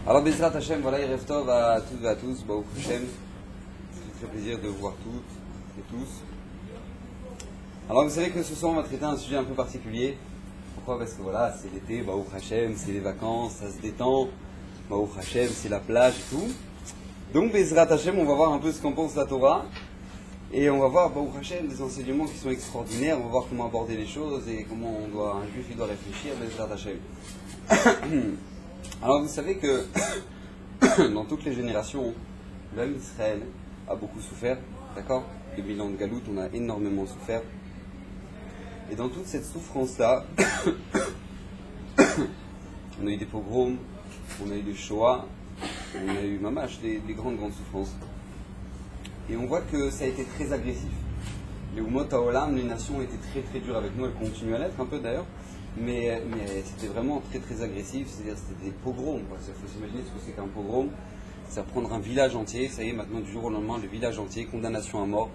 Alors, Bezrat Hashem, voilà, Erev Tov à toutes et à tous, Baruch Hashem. C'est très plaisir de vous voir toutes et tous. Alors, vous savez que ce soir, on va traiter un sujet un peu particulier. Pourquoi? Parce que voilà, c'est l'été, Baruch Hashem, c'est les vacances, ça se détend. Baruch Hashem, c'est la plage et tout. Donc, Bezrat Hashem, on va voir un peu ce qu'en pense la Torah. Et on va voir, Baruch Hashem, des enseignements qui sont extraordinaires. On va voir comment aborder les choses et comment un juif il doit réfléchir, Bezrat Hashem. Alors vous savez que dans toutes les générations, l'homme Israël a beaucoup souffert, d'accord? Le bilan de Galout, on a énormément souffert. Et dans toute cette souffrance-là, on a eu des pogroms, on a eu des Shoah, on a eu Mamash, des grandes souffrances. Et on voit que ça a été très agressif. Les Umot HaOlam, les nations étaient très très dures avec nous, elles continuent à l'être un peu d'ailleurs. Mais c'était vraiment très très agressif, c'est-à-dire c'était des pogroms. Il faut s'imaginer ce que c'est qu'un pogrom. C'est prendre un village entier, ça y est, maintenant du jour au lendemain, le village entier, condamnation à mort,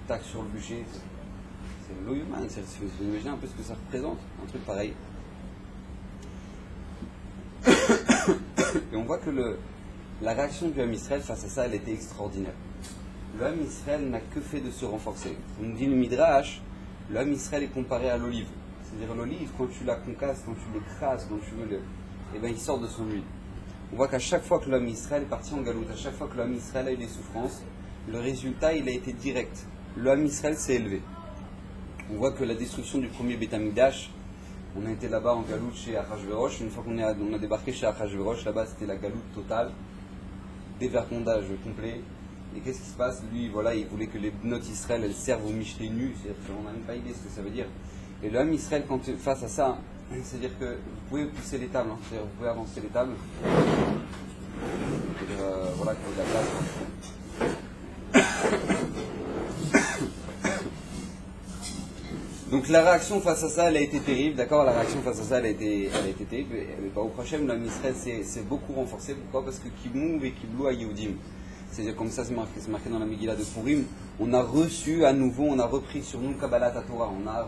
tac sur le bûcher. C'est le humain, il faut imaginer un peu ce que ça représente, un truc pareil. Et on voit que la réaction du Ham Israël face à ça, elle était extraordinaire. Le Ham Israël n'a que fait de se renforcer. On nous dit le Midrash, le Ham Israël est comparé à l'olive. C'est-à-dire l'olive, quand tu la concasses, quand tu l'écrases, quand tu veux eh bien il sort de son huile. On voit qu'à chaque fois que l'homme Israël est parti en galoute, à chaque fois que l'homme Israël a eu des souffrances, le résultat il a été direct. L'homme Israël s'est élevé. On voit que la destruction du premier Beth Amikdash, on a été là-bas en galoute chez Achashverosh. Une fois qu'on a débarqué chez Achashverosh, là-bas c'était la galoute totale, dévergondage complet. Et qu'est-ce qui se passe? Lui, voilà, il voulait que les notes Israël elles servent au Mishtenu, c'est-à-dire qu'on n'a même pas idée ce que ça veut dire. Et l'homme Israël, face à ça, c'est-à-dire que vous pouvez pousser les tables, c'est-à-dire vous pouvez avancer les tables. Voilà, qu'il y ait de la place. Donc la réaction face à ça, elle a été terrible, d'accord? La réaction face à ça, elle a été terrible. Et au prochain, l'homme Israël s'est beaucoup renforcé. Pourquoi? Parce que Kibmou et Kiblou à Yehudim. C'est-à-dire comme ça, c'est marqué dans la Megillah de Purim. On a reçu à nouveau, on a repris sur nous Kabbalat Torah. On a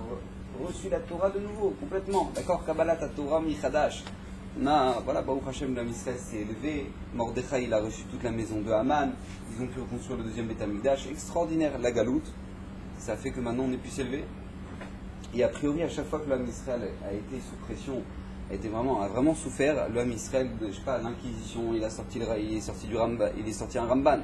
reçu la Torah de nouveau, complètement. D'accord? Kabbalat Torah Michadash. On a, voilà, Baruch Hashem, l'homme Israël s'est élevé. Mordechai, il a reçu toute la maison de Haman. Ils ont pu reconstruire le deuxième Beth Amikdash. Extraordinaire, la galoute. Ça a fait que maintenant on est pu s'élever. Et a priori, à chaque fois que l'homme Israël a été sous pression, a vraiment souffert, l'homme Israël, je sais pas, l'Inquisition, il est sorti un Ramban.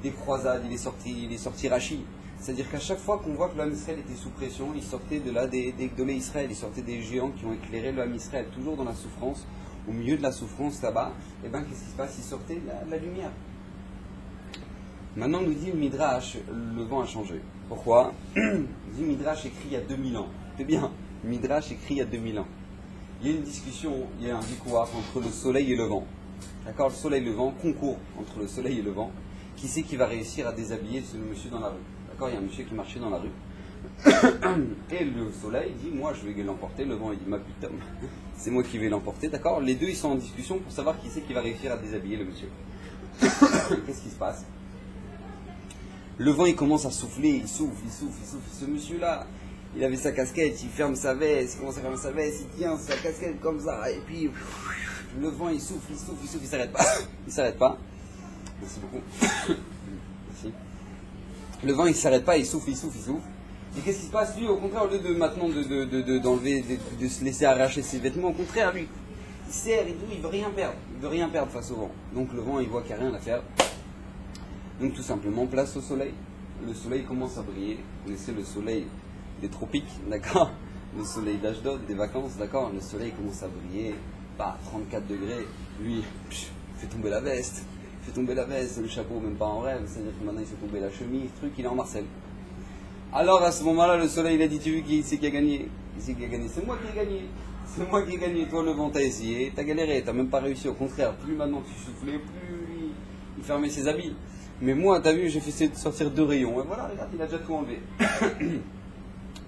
Des croisades, il est sorti Rashi. C'est-à-dire qu'à chaque fois qu'on voit que l'homme Israël était sous pression, il sortait de là des Gdolé Israël, il sortait des géants qui ont éclairé l'homme Israël, toujours dans la souffrance, au milieu de la souffrance là-bas, et bien qu'est-ce qui se passe? Il sortait de la lumière. Maintenant, nous dit le Midrash, le vent a changé. Pourquoi? Il dit Midrash écrit il y a 2000 ans. C'est bien, Midrash écrit il y a 2000 ans. Il y a une discussion, il y a un victoire entre le soleil et le vent. D'accord? Le soleil et le vent, concours entre le soleil et le vent. Qui c'est qui va réussir à déshabiller ce monsieur dans la rue? D'accord? Il y a un monsieur qui marchait dans la rue. Et le soleil dit, moi je vais l'emporter. Le vent il dit, ma putain, c'est moi qui vais l'emporter. D'accord? Les deux ils sont en discussion pour savoir qui c'est qui va réussir à déshabiller le monsieur. Qu'est-ce qui se passe? Le vent il commence à souffler, il souffle. Ce monsieur-là, il avait sa casquette, il ferme sa veste, il commence à fermer sa veste, il tient sa casquette comme ça, et puis le vent il souffle, il s'arrête pas. Il s'arrête pas. Merci beaucoup. Merci. Le vent il s'arrête pas, il souffle. Et qu'est-ce qui se passe? Lui, au contraire, au lieu de maintenant d'enlever, de se laisser arracher ses vêtements, au contraire, lui, il serre et tout, il veut rien perdre face au vent. Donc le vent il voit qu'il n'y a rien à faire. Donc tout simplement, place au soleil. Le soleil commence à briller. Vous connaissez le soleil des tropiques, d'accord? Le soleil d'Ashdod, des vacances, d'accord? Le soleil commence à briller, 34 degrés. Lui, fait tomber la veste, le chapeau même pas en rêve, c'est-à-dire que maintenant il fait tomber la chemise, il est en Marseille. Alors à ce moment-là, le soleil il a dit, tu veux qui c'est qui a gagné? C'est moi qui ai gagné. Toi le vent t'as essayé, t'as galéré, t'as même pas réussi. Au contraire, plus maintenant tu soufflais, plus il fermait ses habits. Mais moi, t'as vu, j'ai fait sortir 2 rayons. Et voilà, regarde, il a déjà tout enlevé.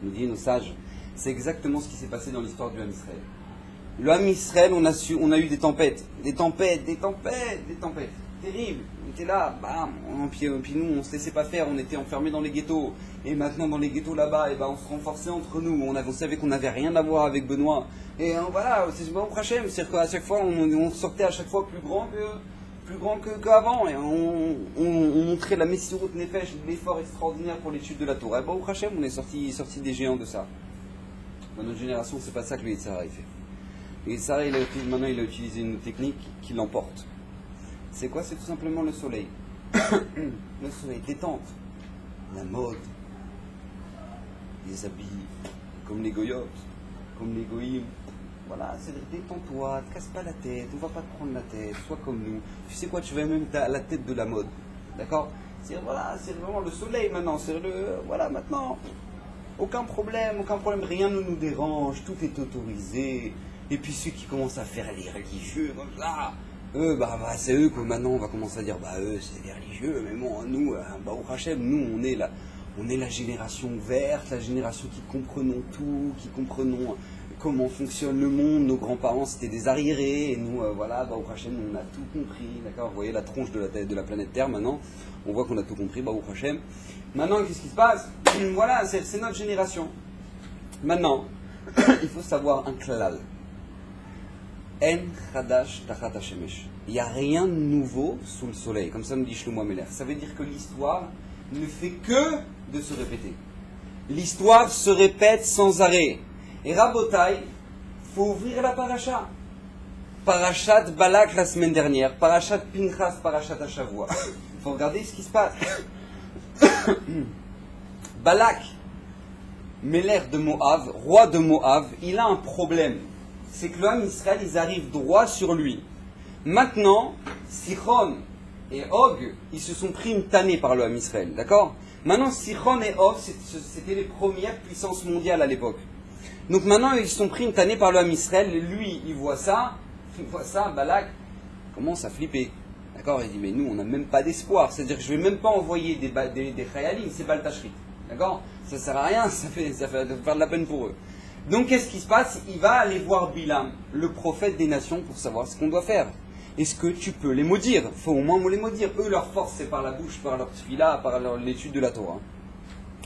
Nous dit nos sages, c'est exactement ce qui s'est passé dans l'histoire du Ham Israël. Le Ham Israël, on a eu des tempêtes. Terribles. était là, bam, puis nous, on se laissait pas faire, on était enfermés dans les ghettos. Et maintenant, dans les ghettos là-bas, on se renforçait entre nous. On savait qu'on n'avait rien à voir avec Benoît. Et voilà, c'est bon, Hachem, c'est-à-dire qu'à chaque fois, on sortait à chaque fois plus grand qu'avant. Et on montrait la Messirut Nefesh, l'effort extraordinaire pour l'étude de la Torah. Et bon, Hachem, on est sorti des géants de ça. Dans notre génération, c'est pas ça que le Yitzhara fait. Le Yitzhara, maintenant, il a utilisé une technique qui l'emporte. C'est quoi? C'est tout simplement le soleil. Le soleil, détente. La mode. Les habits, comme les goyotes, comme les goïms. Voilà, c'est détends-toi, te casse pas la tête, on va pas te prendre la tête, sois comme nous. Tu sais quoi, tu vas même à la tête de la mode. D'accord? C'est vraiment le soleil maintenant, voilà, maintenant. Aucun problème, rien ne nous dérange, tout est autorisé. Et puis ceux qui commencent à faire les religieux, comme ça, eux, c'est eux que maintenant on va commencer à dire, eux c'est des religieux, mais bon, nous, au Hachem, nous on est la génération verte, la génération qui comprenons tout, qui comprenons comment fonctionne le monde. Nos grands-parents c'était des arriérés, et nous, au Hachem, on a tout compris, d'accord? Vous voyez la tronche de la planète Terre maintenant, on voit qu'on a tout compris, au Hachem. Maintenant, qu'est-ce qui se passe? Voilà, c'est notre génération. Maintenant, il faut savoir un klal. En chadash tachat hashemesh. Il n'y a rien de nouveau sous le soleil, comme ça nous dit Shlomo Ameler. Ça veut dire que l'histoire ne fait que de se répéter. L'histoire se répète sans arrêt. Et Rabotai, il faut ouvrir la paracha. Parachat Balak la semaine dernière, Parachat Pinchas, Parachat Hashavua. Il faut regarder ce qui se passe. Balak, Meler de Moab, roi de Moab, il a un problème. C'est que l'homme Israël, ils arrivent droit sur lui. Maintenant, Sichon et Og, ils se sont pris une tannée par l'homme Israël, d'accord? Maintenant, Sichon et Og, c'était les premières puissances mondiales à l'époque. Donc maintenant, ils se sont pris une tannée par l'homme Israël. Lui, il voit ça, Balak commence à flipper. D'accord? Il dit, mais nous, on n'a même pas d'espoir. C'est-à-dire que je ne vais même pas envoyer des Khayalim, c'est Baltachrit. D'accord? Ça ne sert à rien, ça fait faire de la peine pour eux. Donc, qu'est-ce qui se passe? Il va aller voir Bilam, le prophète des nations, pour savoir ce qu'on doit faire. Est-ce que tu peux les maudire? Il faut au moins les maudire. Eux, leur force, c'est par la bouche, par leur tefila, par l'étude de la Torah.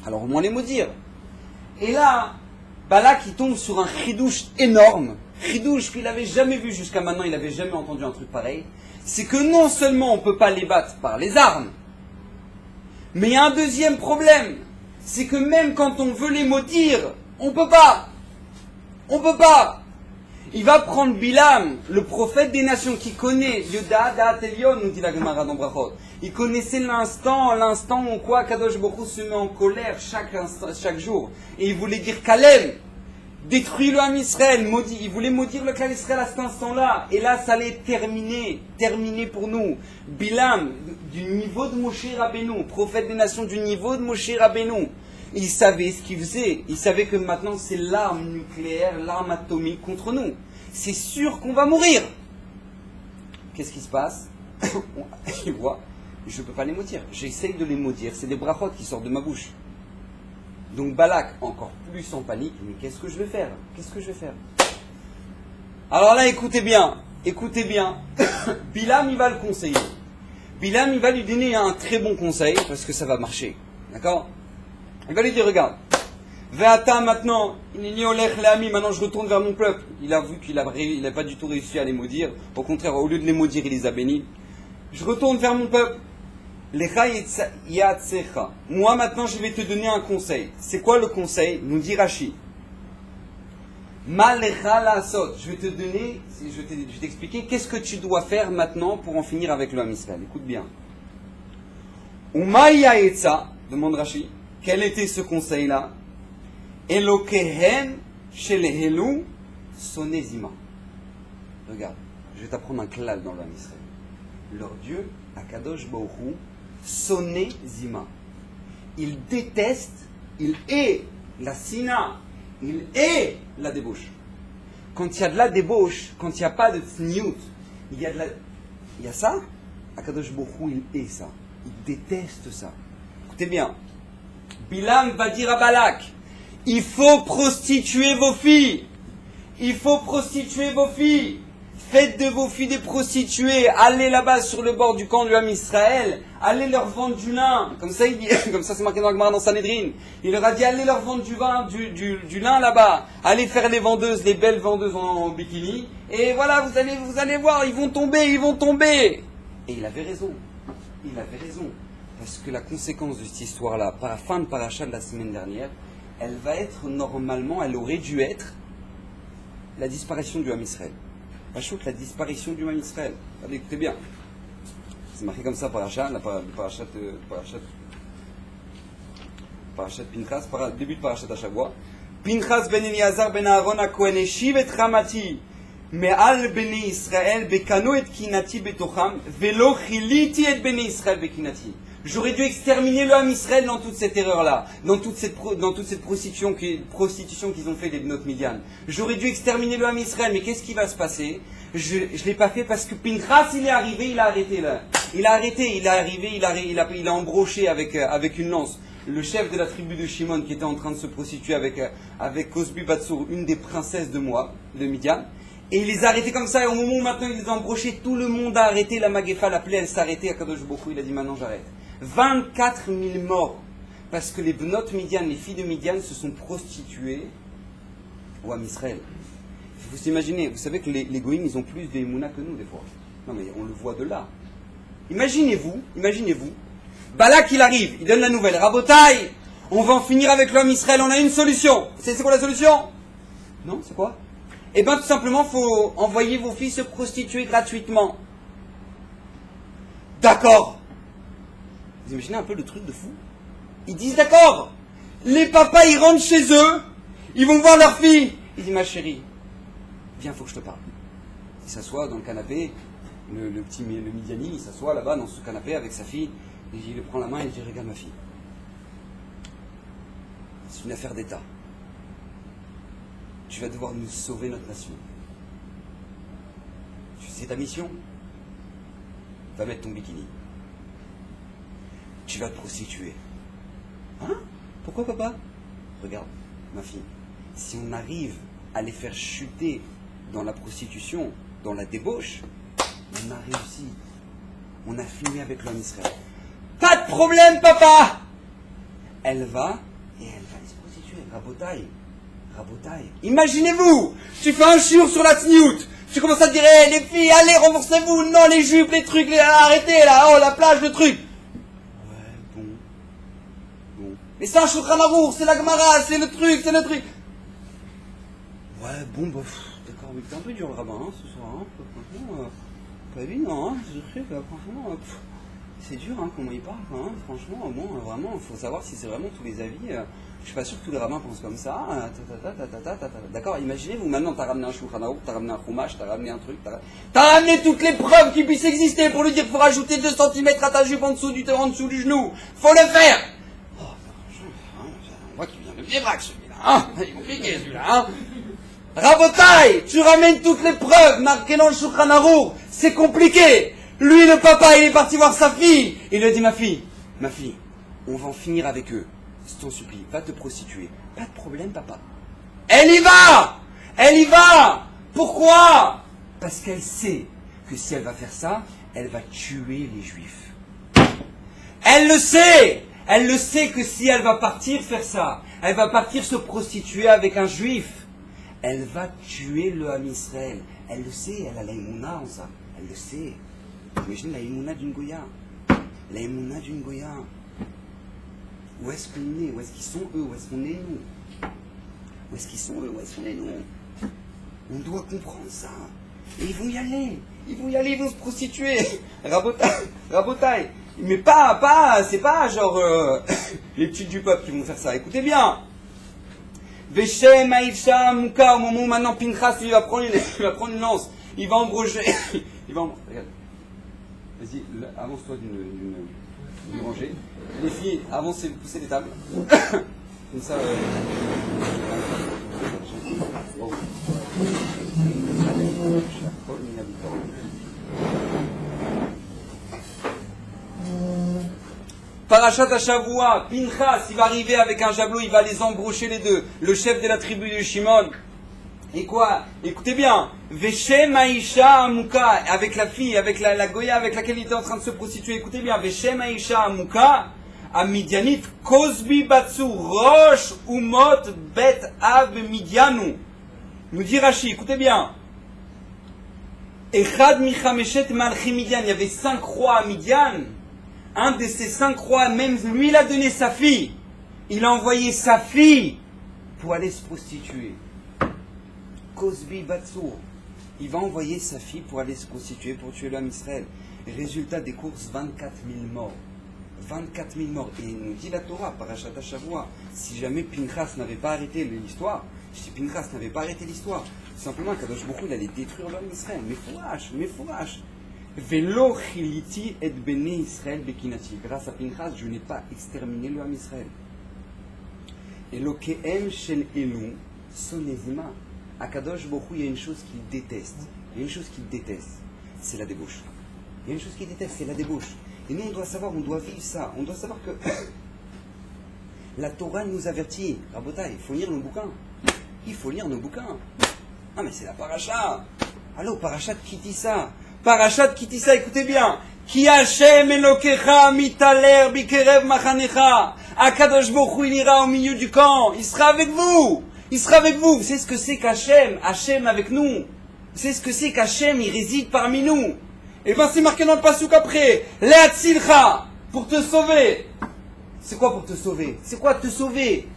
Alors, au moins les maudire. Et là, Balak, il tombe sur un chidouche énorme. Chidouche qu'il n'avait jamais vu jusqu'à maintenant, il n'avait jamais entendu un truc pareil. C'est que non seulement on ne peut pas les battre par les armes, mais il y a un deuxième problème. C'est que même quand on veut les maudire, on ne peut pas. On ne peut pas. Il va prendre Bilam, le prophète des nations, qui connaît Yoda Da'at Elyon, nous dit la Gemara dans Brachot. Il connaissait l'instant où quoi Kadosh Baruch Hu se met en colère chaque jour. Et il voulait dire Kalem, détruis le Ham Israël, maudit. Il voulait maudire le clan Israël à cet instant-là. Et là, ça allait terminer pour nous. Bilam, du niveau de Moshe Rabbeinu, prophète des nations du niveau de Moshe Rabbeinu. Il savait ce qu'il faisait. Il savait que maintenant c'est l'arme nucléaire, l'arme atomique contre nous. C'est sûr qu'on va mourir. Qu'est-ce qui se passe? Il voit, je ne peux pas les maudire. J'essaye de les maudire. C'est des brachot qui sortent de ma bouche. Donc Balak, encore plus en panique. Mais qu'est-ce que je vais faire? Alors là, écoutez bien. Bilam, il va le conseiller. Bilam, il va lui donner un très bon conseil parce que ça va marcher. D'accord? Il va lui dire, regarde, Ve'ata maintenant, maintenant je retourne vers mon peuple. Il a vu qu'il n'a pas du tout réussi à les maudire. Au contraire, au lieu de les maudire, il les a bénis. Je retourne vers mon peuple. Moi maintenant, je vais te donner un conseil. C'est quoi le conseil? Nous dit Rashi. Je vais te donner, je vais t'expliquer qu'est-ce que tu dois faire maintenant pour en finir avec l'homme Israël. Écoute bien. Demande Rashi. Quel était ce conseil-là? Elokehen shelehelu sonezima. Regarde, je vais t'apprendre un klal dans l'homme Israël. Leur Dieu, Akadosh Baruch Hu, sonezima. Il déteste, il hait la sina, il hait la débauche. Quand il y a de la débauche, quand il n'y a pas de tsniout, il y a ça, Akadosh Baruch Hu, il hait ça. Il déteste ça. Écoutez bien. Bilam va dire à Balak, il faut prostituer vos filles. Faites de vos filles des prostituées, allez là-bas sur le bord du camp du Ham Israël, allez leur vendre du lin, comme ça, comme ça c'est marqué dans la Gemara dans Sanhedrin. Il leur a dit allez leur vendre du lin là-bas, allez faire les vendeuses, les belles vendeuses en bikini, et voilà, vous allez voir, ils vont tomber. Et il avait raison, parce que la conséquence de cette histoire-là, par la fin de paracha de la semaine dernière, elle va être normalement, elle aurait dû être la disparition du Ham Israël. La disparition du Ham Israël. Allez, écoutez bien. C'est marqué comme ça par Parachat Pinchas, début de Parachat Hashavua. Pinchas ben Eliazar ben Aaron HaKohen eshiv et Chamati me'al bnei Israël bekano et kinati betocham velo chiliti et bnei Israël bekinati. J'aurais dû exterminer le Ham Israël dans toute cette erreur-là, dans toute cette prostitution qu'ils ont fait des Bnot Midian. J'aurais dû exterminer le Ham Israël, mais qu'est-ce qui va se passer? Je ne l'ai pas fait parce que Pinchas, il est arrivé, il a arrêté là. Il a embroché avec une lance le chef de la tribu de Shimon qui était en train de se prostituer avec Cosbi Batsour, une des princesses de Moab, de Midian. Et il les a arrêtés comme ça, et au moment où maintenant il les a embrochés, tout le monde a arrêté, la Magefa, la plaie, elle s'est arrêtée, à Kadosh Bokhu, il a dit maintenant j'arrête. 24 000 morts, parce que les Bnot Midian, les filles de Midian, se sont prostituées au Ham Israël. Vous imaginez, vous savez que les Goïms, ils ont plus d'Emouna que nous, des fois. Non mais on le voit de là. Imaginez-vous, Balak il arrive, il donne la nouvelle, Rabotaï, on va en finir avec le Ham Israël, on a une solution. C'est quoi la solution? Non, c'est quoi? Eh bien tout simplement, il faut envoyer vos filles se prostituer gratuitement. D'accord. Vous imaginez un peu le truc de fou? Ils disent d'accord. Les papas, ils rentrent chez eux, ils vont voir leur fille. Ils disent, ma chérie, viens, faut que je te parle. Il s'assoit dans le canapé, le Midiani, il s'assoit là-bas dans ce canapé avec sa fille, et il le prend la main et il dit, regarde ma fille. C'est une affaire d'État. Tu vas devoir nous sauver notre nation. Tu sais ta mission? Va mettre ton bikini. Tu vas te prostituer. Hein? Pourquoi papa? Regarde, ma fille, si on arrive à les faire chuter dans la prostitution, dans la débauche, on a réussi. On a fini avec l'homme Israël. Pas de problème papa! Elle va aller se prostituer. Rabotaï. Imaginez-vous, tu fais un chiour sur la tsniout, tu commences à te dire, hey, les filles, allez, remboursez-vous, non, les jupes, les trucs, arrêtez là, oh, la plage, le truc. Ouais, bon. Mais c'est un Shulchan Aruch, c'est la Gemara, c'est le truc. Ouais, bon, bah, d'accord, mais t'es un peu dur le rabbin, hein, ce soir, hein, franchement, pas évident, hein, ce truc, franchement, c'est dur, hein, comment il parle, hein, franchement, bon, vraiment, il faut savoir si c'est vraiment tous les avis. Je suis pas sûr que tous les rabbins pensent comme ça. D'accord, imaginez-vous, maintenant t'as ramené un Shulchan Aruch, t'as ramené un Chumash, t'as ramené un truc, t'as ramené toutes les preuves qui puissent exister pour lui dire qu'il faut rajouter 2 cm à ta jupe en dessous du genou. Faut le faire. Oh, on voit qu'il vient de Viebrac celui-là, hein. Il est compliqué celui-là, hein. Rabotaï, tu ramènes toutes les preuves marquées dans le Shulchan Aruch, c'est compliqué. Lui, le papa, il est parti voir sa fille. Il lui a dit, ma fille, on va en finir avec eux. Je t'en supplie, va te prostituer. Pas de problème, papa. Elle y va. Pourquoi? Parce qu'elle sait que si elle va faire ça, elle va tuer les Juifs. Elle le sait que si elle va partir faire ça, elle va partir se prostituer avec un Juif, elle va tuer le Ham Israël. Elle le sait, elle a la émouna en ça. Elle le sait. Imagine la émouna d'une Goya. Où est-ce qu'on est? Où est-ce qu'ils sont eux? Où est-ce qu'on est nous? Où est-ce qu'ils sont eux? Où est-ce qu'on est nous? On doit comprendre ça. Et ils vont y aller, ils vont se prostituer. Rabotaï. Mais c'est pas genre les petites du peuple qui vont faire ça. Écoutez bien. Veshem Aïcha Mouka, au moment où maintenant Pinchas il va prendre une lance. Il va embrocher. Regarde. Vas-y, avance-toi d'une rangée. Les filles, avancez, poussez les tables. Comme ça. Parachat Hashavua, Pinchas, il va arriver avec un javelot, il va les embrocher les deux. Le chef de la tribu de Shimon, Et quoi? Écoutez bien. Veshem Aisha Amuka, avec la fille, avec la Goya avec laquelle il était en train de se prostituer. Écoutez bien. Veshem Aisha Amuka, Amidianit, Kozbi Batsu, Rosh Umot Bet Av Midianu. Nous dit Rashi, écoutez bien. Echad Michameshet Malchi Midian, il y avait 5 rois à Midian. Un de ces 5 rois, même lui, il a donné sa fille. Il a envoyé sa fille pour aller se prostituer. Kozbi Batsour. Il va envoyer sa fille pour aller se prostituer, pour tuer l'homme Israël. Résultat des courses, 24 000 morts. 24 000 morts. Et nous dit la Torah, Parashat Shavua, si jamais Pinchas n'avait pas arrêté l'histoire, si Pinchas n'avait pas arrêté l'histoire, simplement Kadosh Baruch Hu, il allait détruire l'homme Israël. Mais fourrache. Velo chiliti et bene Israël bekinati. Grâce à Pinchas, je n'ai pas exterminé l'homme Israël. Elokehem shel elu sonezima. Akadosh Baruch Hu, il y a une chose qu'il déteste. Il y a une chose qu'il déteste, c'est la débauche. Il y a une chose qu'il déteste, c'est la débauche. Et nous, on doit savoir, on doit vivre ça. On doit savoir que la Torah nous avertit. Rabota, il faut lire nos bouquins. Il faut lire nos bouquins. Ah, mais c'est la paracha. Allô, parachat Kitissa. Parachat Kitissa, écoutez bien. Ki Hashem Elokecha mitaler bikerev machanecha. Akadosh Baruch Hu, il ira au milieu du camp. Il sera avec vous. Il sera avec vous. Vous savez ce que c'est qu'Hachem? Hachem avec nous. Vous savez ce que c'est qu'Hachem, il réside parmi nous. Et bien c'est marqué dans le passouk après. Le'atzilcha. Pour te sauver. C'est quoi pour te sauver? C'est quoi te sauver?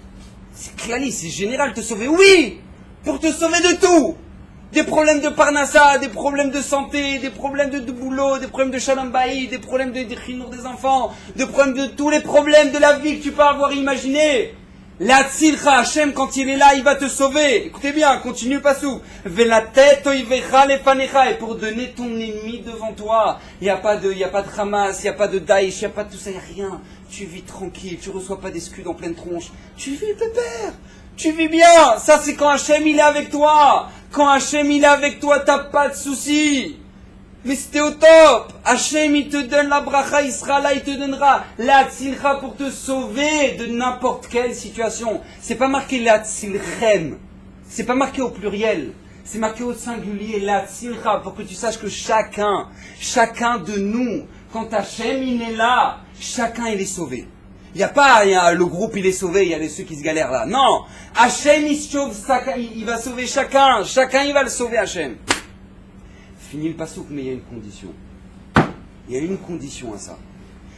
C'est clali, c'est général te sauver. Oui! Pour te sauver de tout. Des problèmes de parnassa, des problèmes de santé, des problèmes de boulot, des problèmes de shalom baï, des problèmes de chinour des enfants, des problèmes de tous les problèmes de la vie que tu peux avoir imaginé. La tzilcha, Hashem, quand il est là, il va te sauver. Écoutez bien, continue le passouk. Velatet oivecha lefanecha, et pour donner ton ennemi devant toi. Il n'y a pas de Hamas, il n'y a pas de Daesh, il n'y a pas de tout ça, il n'y a rien. Tu vis tranquille, tu ne reçois pas des scuds en pleine tronche. Tu vis pépère. Tu vis bien. Ça, c'est quand Hashem, il est avec toi. Quand Hashem, il est avec toi, t'as pas de soucis. Mais c'était au top. Hashem, il te donne la bracha, il sera là, il te donnera la tzilcha pour te sauver de n'importe quelle situation. C'est pas marqué la tzilchem. C'est pas marqué au pluriel. C'est marqué au singulier, la tzilcha, pour que tu saches que chacun de nous, quand Hashem, il est là, chacun, il est sauvé. Il n'y a pas, le groupe, il est sauvé, il y a ceux qui se galèrent là. Non. Hashem, il va sauver chacun. Chacun, il va le sauver, Hashem. Fini le passouk, mais il y a une condition. Il y a une condition à ça.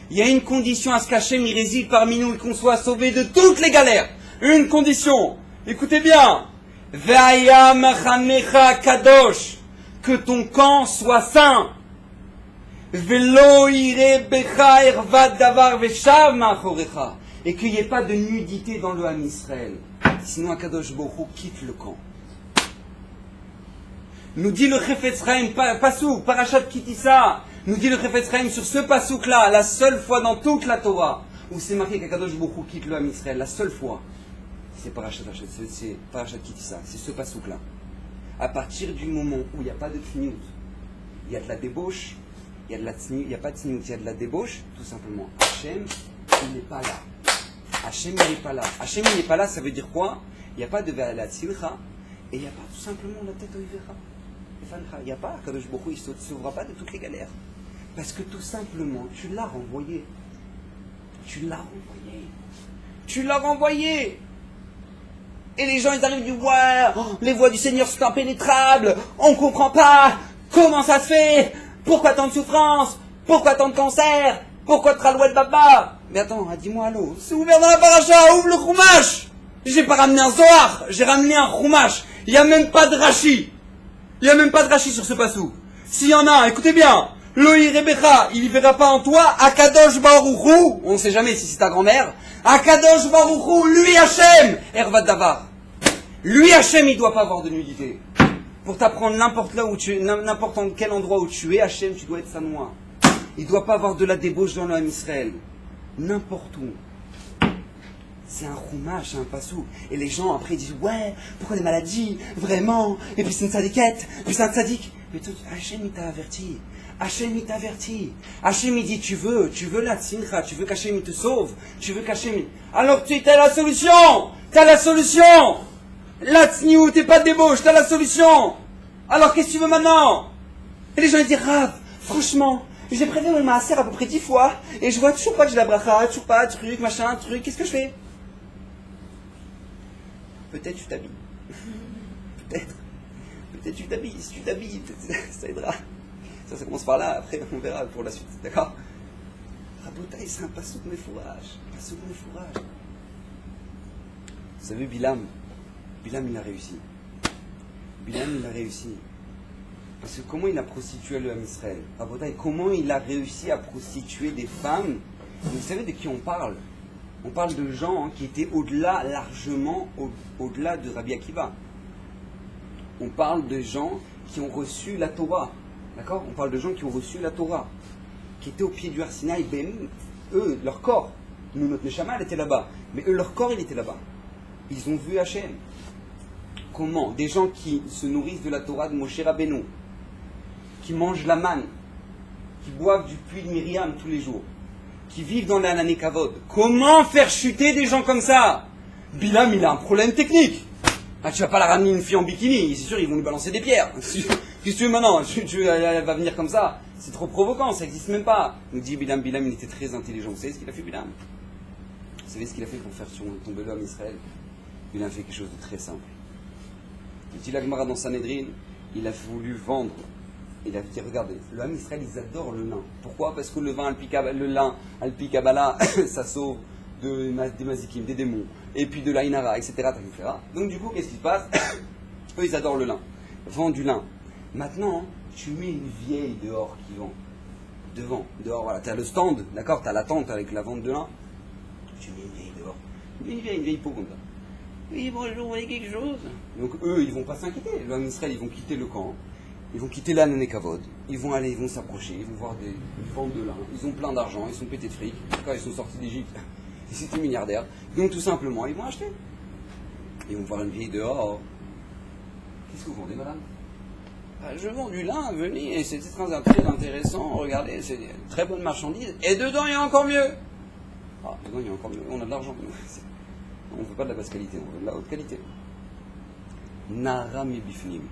Il y a une condition à ce qu'Hachem il réside parmi nous et qu'on soit sauvé de toutes les galères. Une condition. Écoutez bien. Ve'aya machanecha kadosh. Que ton camp soit saint. Ve'lo ire becha ervad davar ve'shav ma'achorecha. Et qu'il n'y ait pas de nudité dans le Ham Israël. Sinon, Akadosh Baruch Hu quitte le camp. Nous dit le Chefetz Chaim, Passouk, Parashat Kitissa, nous dit le Chefetz Chaim sur ce Passouk-là, la seule fois dans toute la Torah, où c'est marqué qu'Akadosh Baruch Hu quitte le Ham Israël, la seule fois, c'est Parashat Kitissa, c'est ce Passouk-là. À partir du moment où il n'y a pas de tsniout, il y a de la débauche, il n'y a pas de tsniout, il y a de la débauche, tout simplement. Hachem, il n'est pas là. Hachem, il n'est pas là. Hachem, il n'est pas là, ça veut dire quoi? Il n'y a pas de Ve'ala Tzilcha, et il n'y a pas tout simplement la tête au Ivera. Il n'y a pas, Kadosh Baruch Hu, il ne sauvera pas de toutes les galères. Parce que tout simplement, tu l'as renvoyé. Tu l'as renvoyé. Tu l'as renvoyé. Et les gens, ils arrivent du ouais, les voies du Seigneur sont impénétrables, on ne comprend pas, comment ça se fait, pourquoi tant de souffrance, pourquoi tant de cancer, pourquoi Tralouet Baba. Mais attends, dis-moi allô, c'est ouvert dans la paracha, ouvre le Chumash. J'ai pas ramené un Zohar, j'ai ramené un Chumash. Il n'y a même pas de Rashi. Il n'y a même pas de Rashi sur ce passou. S'il y en a, écoutez bien. Loï Rebecha, il ne verra pas en toi. Akadosh Baruch Hu, on ne sait jamais si c'est ta grand-mère. Akadosh Baruch Hu, lui Hachem, Ervad Davar. Lui Hachem, il ne doit pas avoir de nudité. Pour t'apprendre n'importe là où tu es, n'importe en quel endroit où tu es, Hachem, tu dois être sanois. Il ne doit pas avoir de la débauche dans le Ham Israël. N'importe où. C'est un roumache, c'est un passou. Et les gens après disent ouais, pourquoi des maladies, vraiment, et puis c'est une sadiquette, puis c'est un sadique. Mais toi, Hachem il t'a averti. Hachem il t'a averti. Hachem il dit tu veux la tzilcha, tu veux qu'Hachem il te sauve, tu veux qu'Hachem. Alors tu as la solution, t'as la solution. La tsniou, t'es pas de débauche, t'as la solution. Alors qu'est-ce que tu veux maintenant? Et les gens ils disent, Rav, franchement, j'ai prévu mon maaser à peu près 10 fois, et je vois toujours pas que j'ai la bracha, toujours pas, truc, machin, truc, qu'est-ce que je fais? Peut-être tu t'habilles. Peut-être. Peut-être tu t'habilles. Si tu t'habilles, ça aidera. Ça commence par là, après on verra pour la suite, d'accord? Rabotaï, c'est un passouk mefourage. Passouk mefourage. Vous savez, Bilam, il a réussi. Bilam, il a réussi. Parce que comment il a prostitué le Ham Israël? Rabotaï, comment il a réussi à prostituer des femmes? Vous savez de qui on parle? On parle de gens qui étaient au-delà, largement au-delà de Rabbi Akiva. On parle de gens qui ont reçu la Torah. D'accord? On parle de gens qui ont reçu la Torah. Qui étaient au pied du Har Sinaï. Ben, eux, leur corps. Nous, notre Neshama, elle était là-bas. Mais eux, leur corps, il était là-bas. Ils ont vu Hachem. Comment? Des gens qui se nourrissent de la Torah de Moshe Rabbeinu. Qui mangent la manne. Qui boivent du puits de Myriam tous les jours. Qui vivent dans l'Anané Kavod. Comment faire chuter des gens comme ça? Bilam, il a un problème technique. Ah, tu vas pas la ramener une fille en bikini, c'est sûr, ils vont lui balancer des pierres. Qu'est-ce que tu veux maintenant? Elle va venir comme ça? C'est trop provoquant, ça n'existe même pas. Nous dit Bilam, il était très intelligent. Vous savez ce qu'il a fait, Bilam? Vous savez ce qu'il a fait pour faire tomber l'homme Israël? Bilam a fait quelque chose de très simple. Il dit la Gemara dans Sanhedrin, il a voulu vendre. Il a dit, regardez, le Ham Israël, ils adorent le lin. Pourquoi? Parce que le lin, Alpi Kabbalah, ça sauve des mazikim, des démons, et puis de l'Ainara, etc., etc. Donc du coup, qu'est-ce qui se passe? Eux, ils adorent le lin. Vendent du lin. Maintenant, tu mets une vieille dehors qui vend. Dehors, voilà. Tu as le stand, d'accord? Tu as la tente avec la vente de lin. Tu mets une vieille dehors. Une vieille peau comme ça. Oui, bonjour, vous voyez quelque chose? Donc eux, ils vont pas s'inquiéter. Le Ham Israël, ils vont quitter le camp. Ils vont quitter l'Anané Kavod, ils vont aller, ils vont s'approcher, ils vont voir des ventes de lin, ils ont plein d'argent, ils sont pétés de fric, quand ils sont sortis d'Égypte, ils étaient milliardaires, donc tout simplement, ils vont acheter. Ils vont voir une vieille dehors. Qu'est-ce que vous vendez, madame? Je vends du lin, venez, c'est très intéressant, regardez, c'est une très bonne marchandise, et dedans il y a encore mieux. Ah, dedans il y a encore mieux, on a de l'argent, on ne veut pas de la basse qualité, on veut de la haute qualité. Naram et bifnim.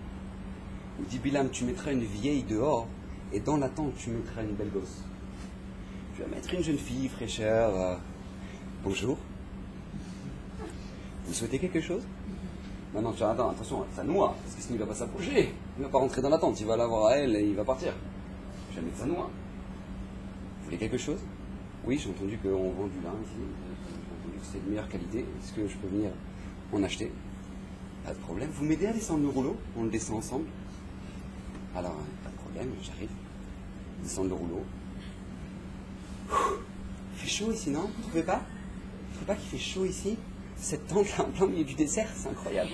Il dit Bilam, tu mettras une vieille dehors, et dans la tente, tu mettras une belle gosse. Tu vas mettre une jeune fille, fraîcheur. Bonjour. Vous souhaitez quelque chose? Non, attends, attention, ça noie, parce que sinon il ne va pas s'approcher. Il ne va pas rentrer dans la tente, il va la voir à elle et il va partir. Je vais mettre ça noie. Vous voulez quelque chose? Oui, j'ai entendu qu'on vend du lin ici. J'ai entendu que c'est de meilleure qualité. Est-ce que je peux venir en acheter? Pas de problème. Vous m'aidez à descendre le rouleau? On le descend ensemble. Alors, pas de problème, j'arrive. Descendre le rouleau. Il fait chaud ici, non? Vous trouvez pas? Vous trouvez pas qu'il fait chaud ici? Cette tente-là, en plein milieu du désert, c'est incroyable.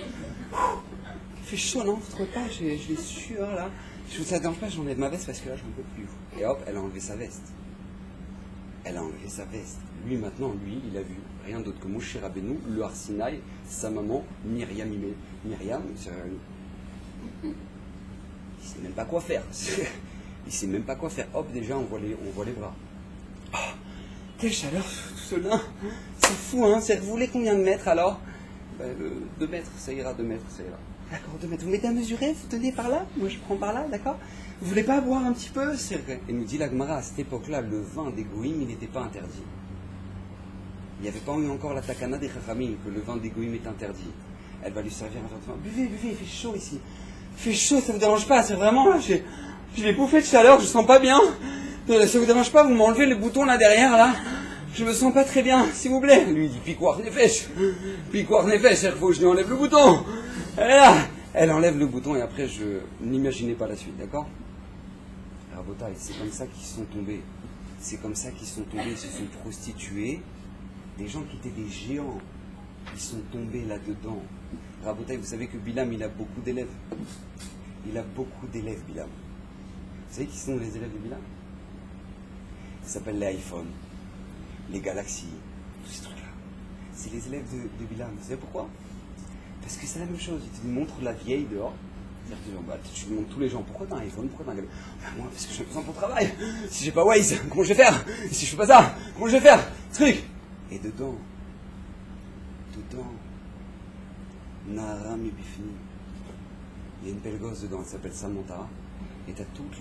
Il fait chaud, non? Vous trouvez pas? J'ai les sueurs, là. Je vous dérange pas, j'enlève ma veste parce que là, j'en peux plus. Et hop, elle a enlevé sa veste. Elle a enlevé sa veste. Lui, maintenant, il a vu rien d'autre que Moshe Rabbeinu, le Har Sinaï, sa maman, Myriam, c'est... Il sait même pas quoi faire. Il sait même pas quoi faire. Hop, déjà, on voit les bras. Oh, quelle chaleur, tout ce lin. C'est fou, hein. Vous voulez combien de mètres, alors? 2 mètres, ça ira, 2 mètres, ça ira. D'accord, 2 mètres. Vous m'aidez à mesurer? Vous tenez par là? Moi, je prends par là, d'accord? Vous voulez pas boire un petit peu? C'est vrai. Et nous dit la Gemara, à cette époque-là, le vin des goïms, il n'était pas interdit. Il n'y avait pas eu encore la takana des chachamim, que le vin des goïms est interdit. Elle va lui servir un verre de vin. Buvez, il fait chaud ici. Il fait chaud, ça vous dérange pas? C'est vraiment là, j'ai les bouffées de chaleur, je sens pas bien. Ça vous dérange pas? Vous m'enlevez le bouton là derrière, là? Je me sens pas très bien, s'il vous plaît. Lui, il dit Piquoir Nefesh, il faut que je lui enlève le bouton. Elle est là. Elle enlève le bouton et après, je n'imaginais pas la suite, d'accord? Rabotaï, c'est comme ça qu'ils sont tombés. C'est comme ça qu'ils sont tombés, ils se sont prostitués. Des gens qui étaient des géants, ils sont tombés là-dedans. Rabotaï, vous savez que Bilam, il a beaucoup d'élèves. Il a beaucoup d'élèves, Bilam. Vous savez qui sont les élèves de Bilam? Ça s'appelle les iPhones, les Galaxies, tous ces trucs-là. C'est les élèves de Bilam. Vous savez pourquoi? Parce que c'est la même chose. Il te montre la vieille dehors. Tu lui montres tous les gens. Pourquoi t'as un iPhone? Pourquoi t'as un Galaxy? Moi, parce que j'ai besoin pour le travail. Si j'ai pas Waze, comment je vais faire? Si je fais pas ça, comment je vais faire? Truc. Et dedans, Nara Mibifni. Il y a une belle gosse dedans, elle s'appelle Samantha. Et t'as toute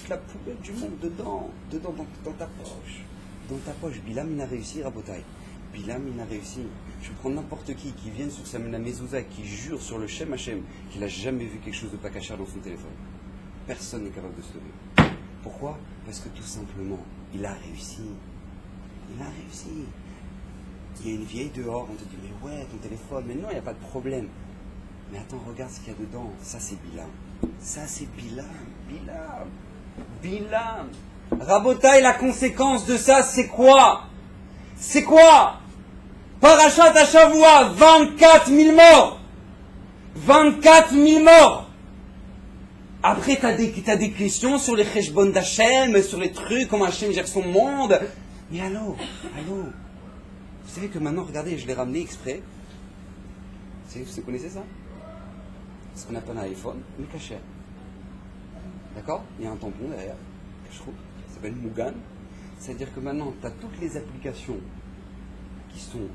la poubelle du monde dedans dans ta poche. Dans ta poche. Bilam, il a réussi, Rabotai. Bilam, il a réussi. Je prends n'importe qui vienne sur Samena Mezouza, qui jure sur le Shem Hashem qu'il n'a jamais vu quelque chose de pas cachère dans son téléphone. Personne n'est capable de se lever. Pourquoi? Parce que tout simplement, il a réussi. Il a réussi. Il y a une vieille dehors, on te dit, mais ouais, ton téléphone, mais non, il n'y a pas de problème. Mais attends, regarde ce qu'il y a dedans. Ça, c'est Bilam. Ça, c'est Bilam. Bilam. Rabotaï, la conséquence de ça, c'est quoi? C'est quoi? Parachat à Shavua, 24 000 morts. 24 000 morts. Après, t'as des questions sur les Cheshbon d'Hachem, sur les trucs, comment Hachem gère son monde. Mais allô. Vous savez que maintenant, regardez, je l'ai ramené exprès. Vous connaissez ça? Ce qu'on appelle un iPhone, mais caché. D'accord? Il y a un tampon derrière, cache-roux, ça s'appelle Mugan. C'est-à-dire que maintenant, tu as toutes les applications qui sont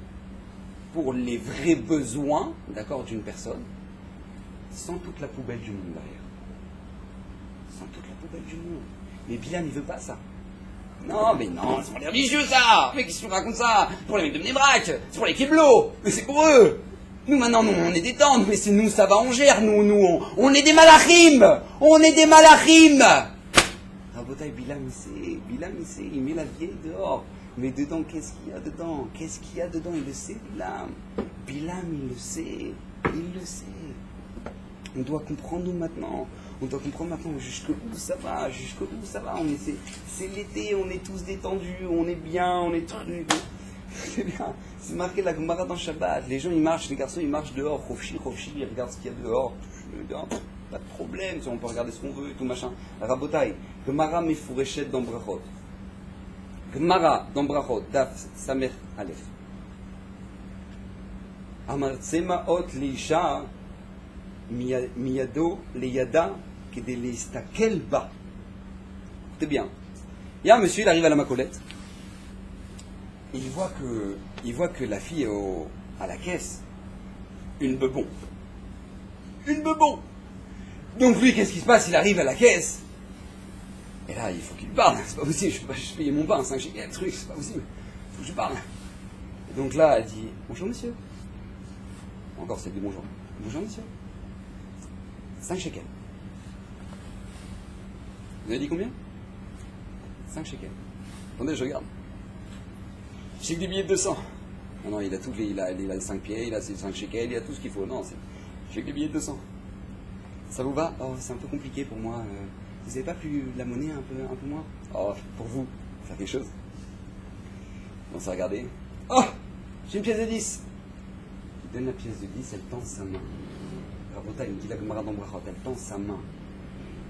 pour les vrais besoins, d'accord, d'une personne, sans toute la poubelle du monde derrière. Sans toute la poubelle du monde. Mais Bilam, il veut pas ça. Non, mais non, c'est pour les religieux ça. Mais qu'est-ce que tu racontes ça? Pour les mecs de Mnebrak, c'est pour les Kiblo, mais c'est pour eux. Nous maintenant, on est des tendres, mais c'est nous, ça va, on gère, on est des malachim. On est des malachim. Rabotaï, Bilam, il sait, il met la vieille dehors. Mais dedans, qu'est-ce qu'il y a dedans? Qu'est-ce qu'il y a dedans? Il le sait, Bilam. Bilam, il le sait. On doit comprendre nous maintenant. On doit comprendre maintenant jusqu'où ça va. C'est l'été, on est tous détendus, on est bien, on est trucs. C'est bien. C'est marqué la Gemara dans Shabbat. Les gens, ils marchent, les garçons, ils marchent dehors. Chofchi, ils regardent ce qu'il y a dehors. Pas de problème, on peut regarder ce qu'on veut et tout machin. Rabotai, Gemara Mefureshet dans Brachot. Gemara dans Brachot, Daf Samer Aleph. Amar Tsemaot Leisha Miyado Leyada Kede Leistakel Ba. Écoutez bien. Il y a un monsieur, il arrive à la Macolette. Il voit que la fille est à la caisse. Une bebon. Donc lui, qu'est-ce qui se passe? Il arrive à la caisse. Et là, il faut qu'il parle. C'est pas possible, je peux pas payer mon pain, 5 shekels, truc, c'est pas possible. Il faut que je parle. Et donc là, elle dit, bonjour monsieur. Encore, c'est dit bonjour. Bonjour monsieur. 5 shekels. Vous avez dit combien? 5 shekels. Attendez, je regarde. J'ai que des billets de 200. Non, il a tout, il a 5 pieds, il a 5 shekels, il a tout ce qu'il faut. Non, j'ai que des billets de 200. Ça vous va? Oh, c'est un peu compliqué pour moi. Vous n'avez pas pu la monnaie un peu moins? Oh, pour vous, faire quelque chose. On s'est regardé. Oh, j'ai une pièce de 10. Il donne la pièce de 10, elle tend sa main. Rabota, il me dit la Gemara d'Ambrachot, elle tend sa main.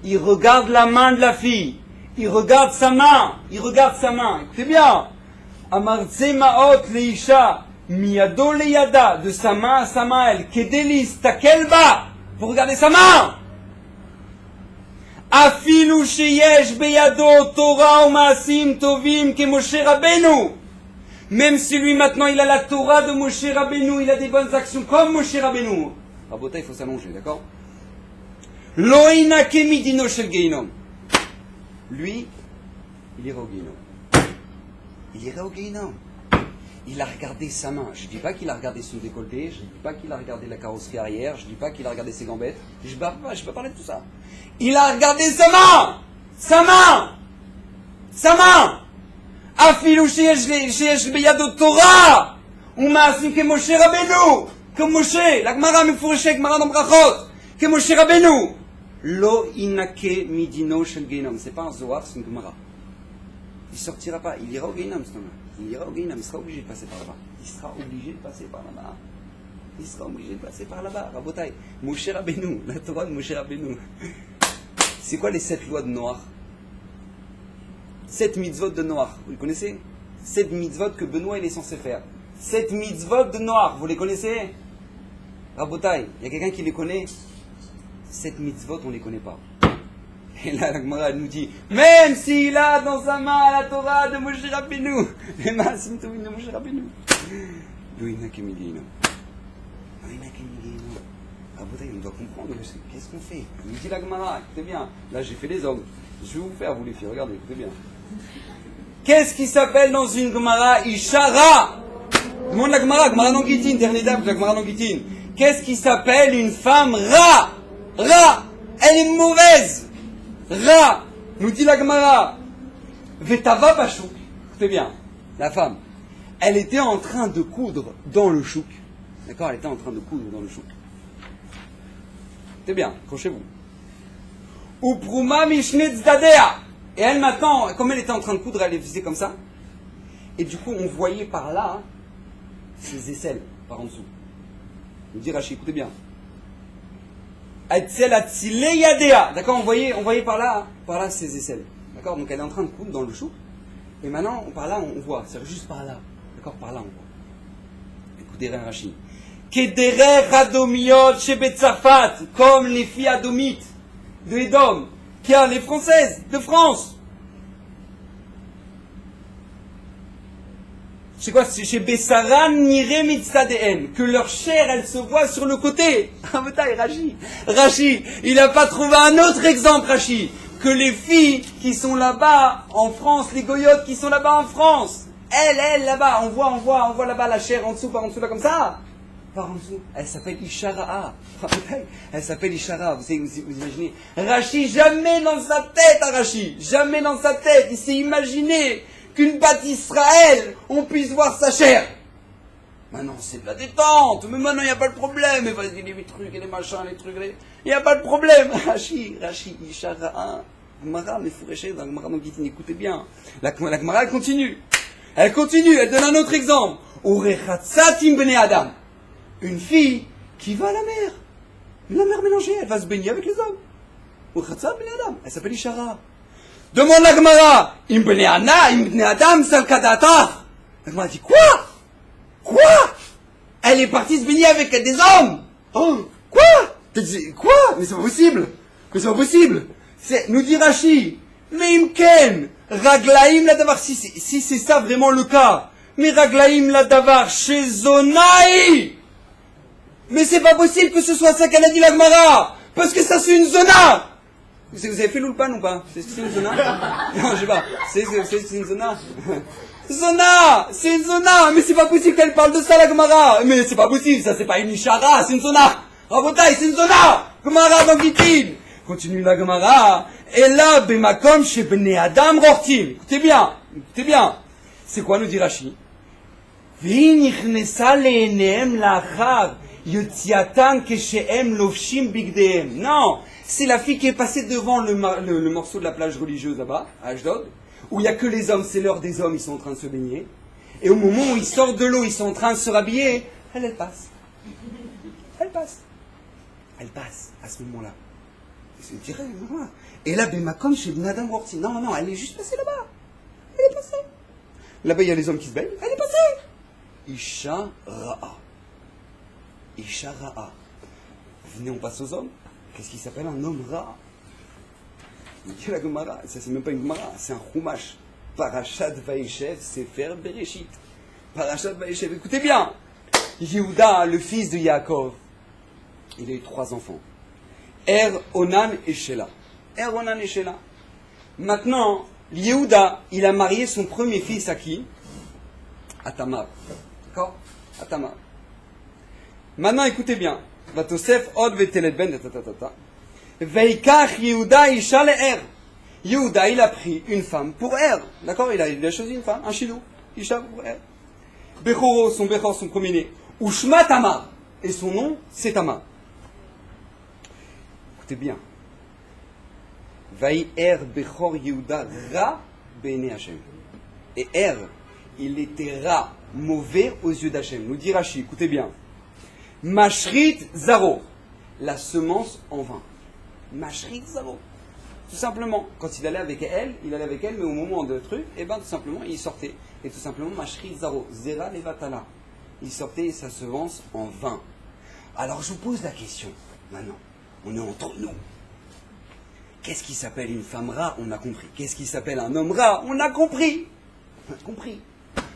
Il regarde la main de la fille. Il regarde sa main. Écoutez bien. Amartse maot leisha miyado leyada, de sa main à sa main, elle kedelis takelba. Vous regardez sa main. Afilu sheyesh beyado Torah ou maasim tovim ke Moshe Rabbeinu. Même si lui maintenant il a la Torah de Moshe Rabbeinu, il a des bonnes actions comme Moshe Rabbeinu. Rabota, il faut s'allonger, d'accord? Lo inake midino shel geinom. Lui, il ira au Geinom. Il a regardé sa main. Je ne dis pas qu'il a regardé son décolleté, je ne dis pas qu'il a regardé la carrosserie arrière, je ne dis pas qu'il a regardé ses gambettes. Je ne peux pas parler de tout ça. Il a regardé sa main. Afilu sheyesh beyado Torah umaasim ke Moshe Rabbeinu. Comme Moshe, la Gemara Mefureshet, Gemara dans Brachot, que Moshe Rabbeinu. Lo inake midino shel geinom. C'est pas un Zohar, c'est une Gemara. Il sortira pas, il ira au Geinom, cet homme-là. Il sera obligé de passer par là-bas. Rabotai, Moshe Rabbeinu, la Torah de Moshe Rabbeinu. C'est quoi les 7 lois de Noach? 7 mitzvot de Noach, vous les connaissez? 7 mitzvot que Benoît il est censé faire. 7 mitzvot de Noach, vous les connaissez? Rabotai, il y a quelqu'un qui les connaît? 7 mitzvot, on ne les connaît pas. Et là, la Gemara nous dit, même s'il a dans sa main la Torah de Moshe Rabbeinu, les maasim tovim de Moshe Rabbeinu, lui n'a que midino. On doit comprendre, qu'est-ce qu'on fait? Il me dit la Gemara, écoutez bien, là j'ai fait les hommes, je vais vous faire, vous les filles, regardez, écoutez bien. Qu'est-ce qui s'appelle dans une Gemara Ishara? Demande la Gemara, Gemara Nongitin, dernier dame, la Gemara Nongitin. Qu'est-ce qui s'appelle une femme Ra? Ra! Elle est mauvaise! Ra! Nous dit la Gemara. Vetava Bachouk. Écoutez bien, la femme, elle était en train de coudre dans le chouk. D'accord? Elle était en train de coudre dans le chouk. C'est bien, accrochez-vous. Upruma mishnet zdadea. Et elle maintenant, comme elle était en train de coudre, elle faisait comme ça. Et du coup, on voyait par là ses aisselles, par en dessous. On dit Rashi, écoutez bien. D'accord, on voyait par là ses aisselles. D'accord, donc elle est en train de coudre dans le chou. Et maintenant, par là, on voit. C'est juste par là. D'accord, par là, on voit. Écoutez, Rashi. Kederer Adomiot chez Betzafat, comme les filles adomites de Edom, car les françaises de France. C'est quoi? C'est chez Bessaran Nire Mitzadehen, que leur chair, elle se voit sur le côté. Ah, mais t'as, Rashi, il n'a pas trouvé un autre exemple, Rashi, que les filles qui sont là-bas en France, les goyotes qui sont là-bas en France. Elle, là-bas, on voit là-bas la chair en dessous, par en dessous, là, comme ça. Par en dessous, elle s'appelle Ishara. Elle s'appelle Ishara, vous imaginez. Rashi, jamais dans sa tête, Rashi, jamais dans sa tête, il s'est imaginé qu'une batte d'Israël, on puisse voir sa chair. Maintenant, c'est de la détente, mais maintenant, il n'y a pas de problème. Et vas-y, les trucs et les machins, les trucs, il n'y a pas de problème. Rashi, Ishara, Gemara, mais Fouréché, dans Gemara Nongitin, écoutez bien. La Gemara, elle continue, elle donne un autre exemple. Urechatzatim bnei Adam. Une fille qui va à la mer mélangée, elle va se baigner avec les hommes. Urechatzatim bnei Adam, elle s'appelle Ishara. Demande la Gemara, im bnei Adam salkadatar. La Gemara dit quoi? Elle est partie se baigner avec des hommes. Oh, quoi? Mais c'est pas possible. Nous dit Rashi, mais imken, raglaim la davar, si c'est ça vraiment le cas, mais raglaim la davar chez Zonaï. Mais c'est pas possible que ce soit ça qu'elle a dit la Gemara, parce que ça c'est une zona. Vous avez fait l'ulpan ou pas? C'est une zona? Non, je sais pas. C'est une zona? C'est une zona! Mais c'est pas possible qu'elle parle de ça, la Gemara! Mais c'est pas possible, ça c'est pas une Ishara, c'est une zona! Rabotai, c'est une zona! Gemara Nongitin! Continue la Gemara. Et là, bemakom chez Bnei Adam rortim. Écoutez bien. C'est quoi, nous dit Rashi? V'nichnesa le'enehem la'achar yotziatan keshehem lovshim bigdehem. Non! C'est la fille qui est passée devant le morceau de la plage religieuse là-bas, à Ashdod, où il n'y a que les hommes, c'est l'heure des hommes, ils sont en train de se baigner. Et au moment où ils sortent de l'eau, ils sont en train de se rhabiller, elle passe. Elle passe à ce moment-là. C'est direct, non. Et là, Bemakom chez Bnadam Rorti. Non, elle est juste passée là-bas. Elle est passée. Là-bas, il y a les hommes qui se baignent. Elle est passée. Isha Ra'a. Venez, on passe aux hommes. Qu'est-ce qui s'appelle un homme Ra? Il dit la Gemara, ça c'est même pas une Gemara, c'est un Chumash. Parashat Vaïchev, Sefer Bereshit. Parashat Vaïchev, écoutez bien. Yehuda, le fils de Yaakov, il a eu 3 enfants. Onan et Shelah. Onan et Shelah. Maintenant, Yehuda, il a marié son premier fils à qui? À Tamar. D'accord? À Tamar. Maintenant, écoutez bien. Vatosef od vetelet ben ta. Veikach Yehuda isha le'er. Yehuda, il a pris une femme pour Er. D'accord? Il a choisi une femme, un chilou. Isha pour Er. Bechoro, son premier-né. Ushma Tamar. Et son nom, c'est Tamar. Écoutez bien. Vaï Er Bechor Yehuda Ra Bene Hashem. Et Er, il était Ra, mauvais aux yeux d'Hachem. Nous dit Rashi, écoutez bien. Mashrit Zaro, la semence en vain. Mashrit Zaro. Tout simplement, quand il allait avec elle, mais au moment de truc, tout simplement, il sortait. Et tout simplement, Mashrit Zaro, Zera Levatala. Il sortait sa semence en vain. Alors je vous pose la question, maintenant, on est entre nous. Qu'est-ce qui s'appelle une femme Ra? On a compris. Qu'est-ce qui s'appelle un homme Ra? On a compris.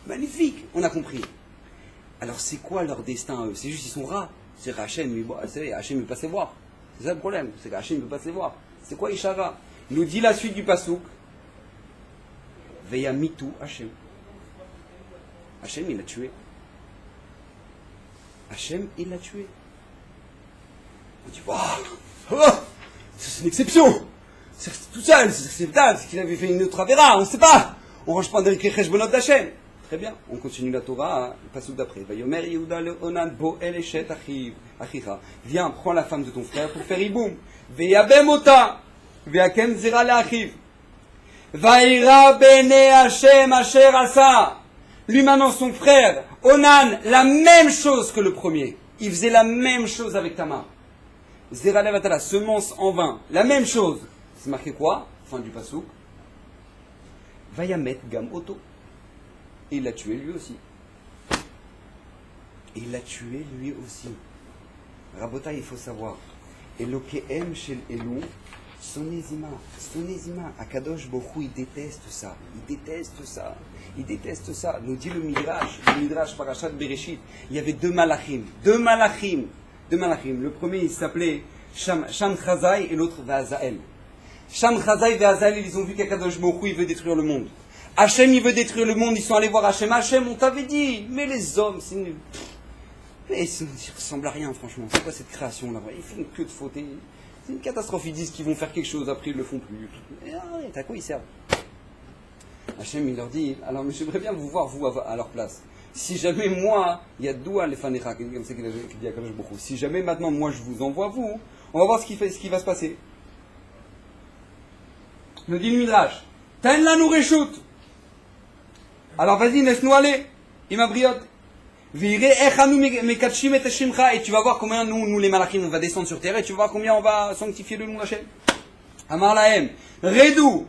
Magnifique, on a compris. Alors c'est quoi leur destin à eux? C'est juste ils sont rats. C'est Hachem, mais bon, Hachem ne peut pas se voir. C'est ça le problème, c'est qu'Hachem ne peut pas se voir. C'est quoi Ishara? Il nous dit la suite du pasouk. Veya mitu Hachem. Hachem, il l'a tué. Hachem, il l'a tué. On dit, waouh, c'est une exception. C'est tout seul, c'est peut-être qu'il avait fait une autre avéra, on ne sait pas. On ne range pas dans les Cheshbonot d'Hachem. Très bien, on continue la Torah, le passouk d'après. Vayomer Yehuda le Onan bo el eshet achicha. Viens, prends la femme de ton frère pour faire iboum. Veyabem ota. Veyakem zera le'achiv. Vaïra bene Hachem asher asa. Lui maintenant son frère, Onan, la même chose que le premier. Il faisait la même chose avec Tamar. Zera levatala, semence en vain. La même chose. C'est marqué quoi? Fin du passouk. Vayamet gam oto. Et il l'a tué lui aussi. Et il l'a tué lui aussi. Rabota, il faut savoir. Elokehem shel Elou, sonezima. Akadosh Borou, il déteste ça. Il déteste ça. Nous dit le Midrash Parashat Bereshit. Il y avait deux malachim. Le premier, il s'appelait Sham Chazai et l'autre Vazael. Sham Chazai et Vazael, ils ont vu qu'Akadosh Borou, il veut détruire le monde. Hachem, il veut détruire le monde, ils sont allés voir Hachem. Hachem, on t'avait dit, mais les hommes, c'est nul. Mais ils ressemblent à rien, franchement. C'est quoi cette création-là? Ils font que de fautes. C'est une catastrophe. Ils disent qu'ils vont faire quelque chose, après ils le font plus. À quoi ils servent? Hachem, il leur dit, alors j'aimerais bien vous voir, vous, à leur place. Si jamais moi, il y a Doua les Fanecha, comme c'est qu'il dit à Kadosh Baruch Hu. Si jamais maintenant, moi, je vous envoie, vous, on va voir ce qui va se passer. Nous dit le Midrash, Ten la nourrichout. Alors vas-y, laisse-nous aller, Imabriot. Et tu vas voir combien nous les malachim, on va descendre sur terre et tu vas voir combien on va sanctifier le nom d'Hachem. Amar lahem, Redou,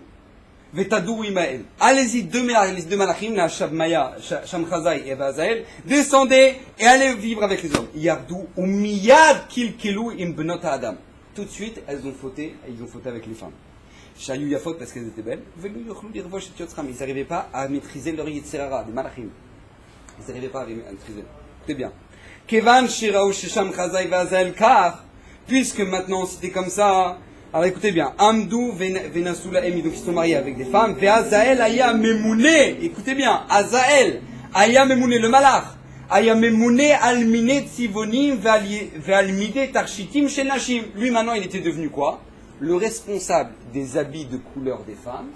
Vetadou imahem. Allez-y, les deux malachim, la Shabmaya, Shamchazai et Vazael, descendez et allez vivre avec les hommes. Yardou, ou miyad kilkelu im benot Adam. Tout de suite, ils ont fauté avec les femmes. Chayu Yafot parce qu'elles étaient belles. Ils n'arrivaient pas à maîtriser leur Yetzirara, des malachim. Ils n'arrivaient pas à maîtriser. Écoutez bien. Kevan Shiraou Shisham Chazai Vazel Kar, puisque maintenant c'était comme ça. Alors écoutez bien. Amdou Venasula Emi, donc ils sont mariés avec des femmes. Ve'azael Aya Memouné. Écoutez bien. Azael Aya Memouné, le malach. Aya Memouné Almine Tzivonim Ve'almide Tarshitim Shel Nashim. Lui maintenant il était devenu quoi? Le responsable des habits de couleur des femmes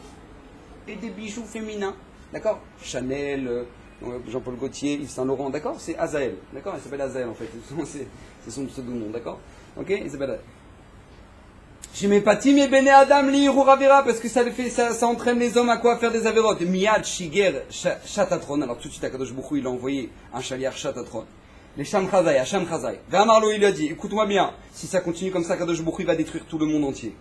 et des bijoux féminins. D'accord? Chanel, Jean-Paul Gaultier, Yves Saint Laurent, d'accord? C'est Azael. D'accord? Il s'appelle Azael en fait. C'est son pseudo-nom, d'accord? Ok? Il s'appelle Azael. Shimepatim et Bene Adam li Ravera, parce que ça entraîne les hommes à quoi? Faire des avérotes. Miyad Shiger Shatatron. Alors tout de suite, Akadosh Baruch Hu, il a envoyé un chaliar Shatatron. Les Sham Chazai, Hacham Chazai. Ve'amarlo, il a dit, écoute-moi bien, si ça continue comme ça, Kadosh Baruch Hu va détruire tout le monde entier.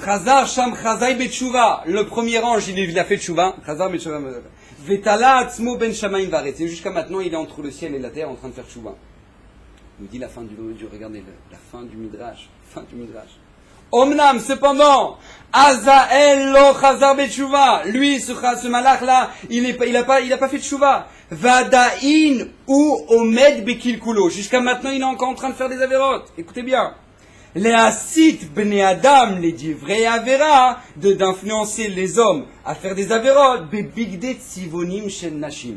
Chazar Sham Chazai Betchouva, le premier ange, il a fait Tchouva. Chazar Betchouva. Vetala Atzmo Ben Shamaim Varet. Et jusqu'à maintenant, il est entre le ciel et la terre en train de faire Tchouva. Il nous dit la fin du regardez, la fin du Midrash. Omnam, cependant, Azael lo Chazar Betchouva. Lui, ce malach là, il a pas fait Tchouva. Vadaïn ou Omed Bekilkulo. Jusqu'à maintenant, il est encore en train de faire des avérotes. Écoutez bien. Les Hasit Bnei Adam, les divrei Avera, d'influencer les hommes à faire des avérotes. Bebigde Tzivonim Shel Nashim.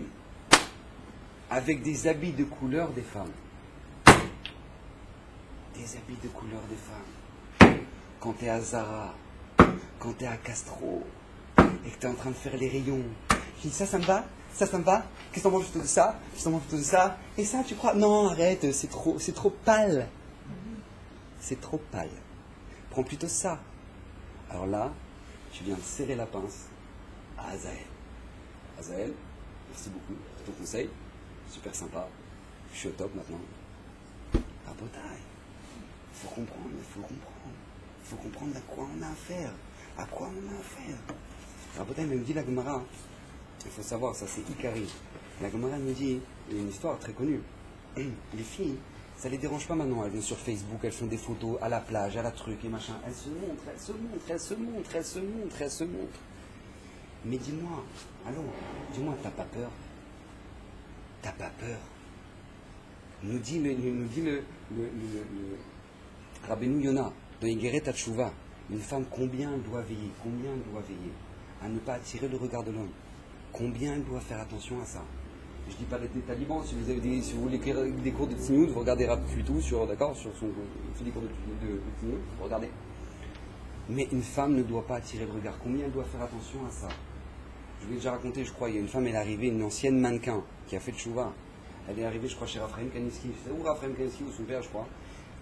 Avec des habits de couleur des femmes. Des habits de couleur des femmes. Quand t'es à Zara, quand t'es à Castro, et que t'es en train de faire les rayons. Je dis, ça me va? Ça me va? Qu'est-ce que t'en penses plutôt de ça? Je t'en pense plutôt de ça? Et ça, tu crois? Non, arrête, c'est trop pâle. C'est trop pâle. Prends plutôt ça. Alors là, tu viens de serrer la pince à Azael. Azael, merci beaucoup pour ton conseil. Super sympa. Je suis au top maintenant. Rabotai. Il faut comprendre à quoi on a affaire. Rabotai me dit la Gemara. Il faut savoir, ça c'est Ikari. La Gemara nous dit, il y a une histoire très connue. Les filles, ça les dérange pas maintenant. Elles viennent sur Facebook, elles font des photos à la plage, à la truc et machin. Elles se montrent. Mais dis-moi, t'as pas peur? Nous dit le Rabbeinu Yonah, dans Igeret Hatshuva, une femme, combien elle doit veiller à ne pas attirer le regard de l'homme. Combien elle doit faire attention à ça. Je ne dis pas des talibans, si vous voulez écrire des cours de Tzniut, vous regardez Rapfuitou sur des cours de Tzniut, vous regardez. Mais une femme ne doit pas attirer le regard. Combien elle doit faire attention à ça. Je vous l'ai déjà raconté, je crois, il y a une femme, elle est arrivée, une ancienne mannequin, qui a fait Tchouva. Elle est arrivée, je crois, chez Raphaël Kanevski. C'est où Raphaël Kanevski, ou son père, je crois.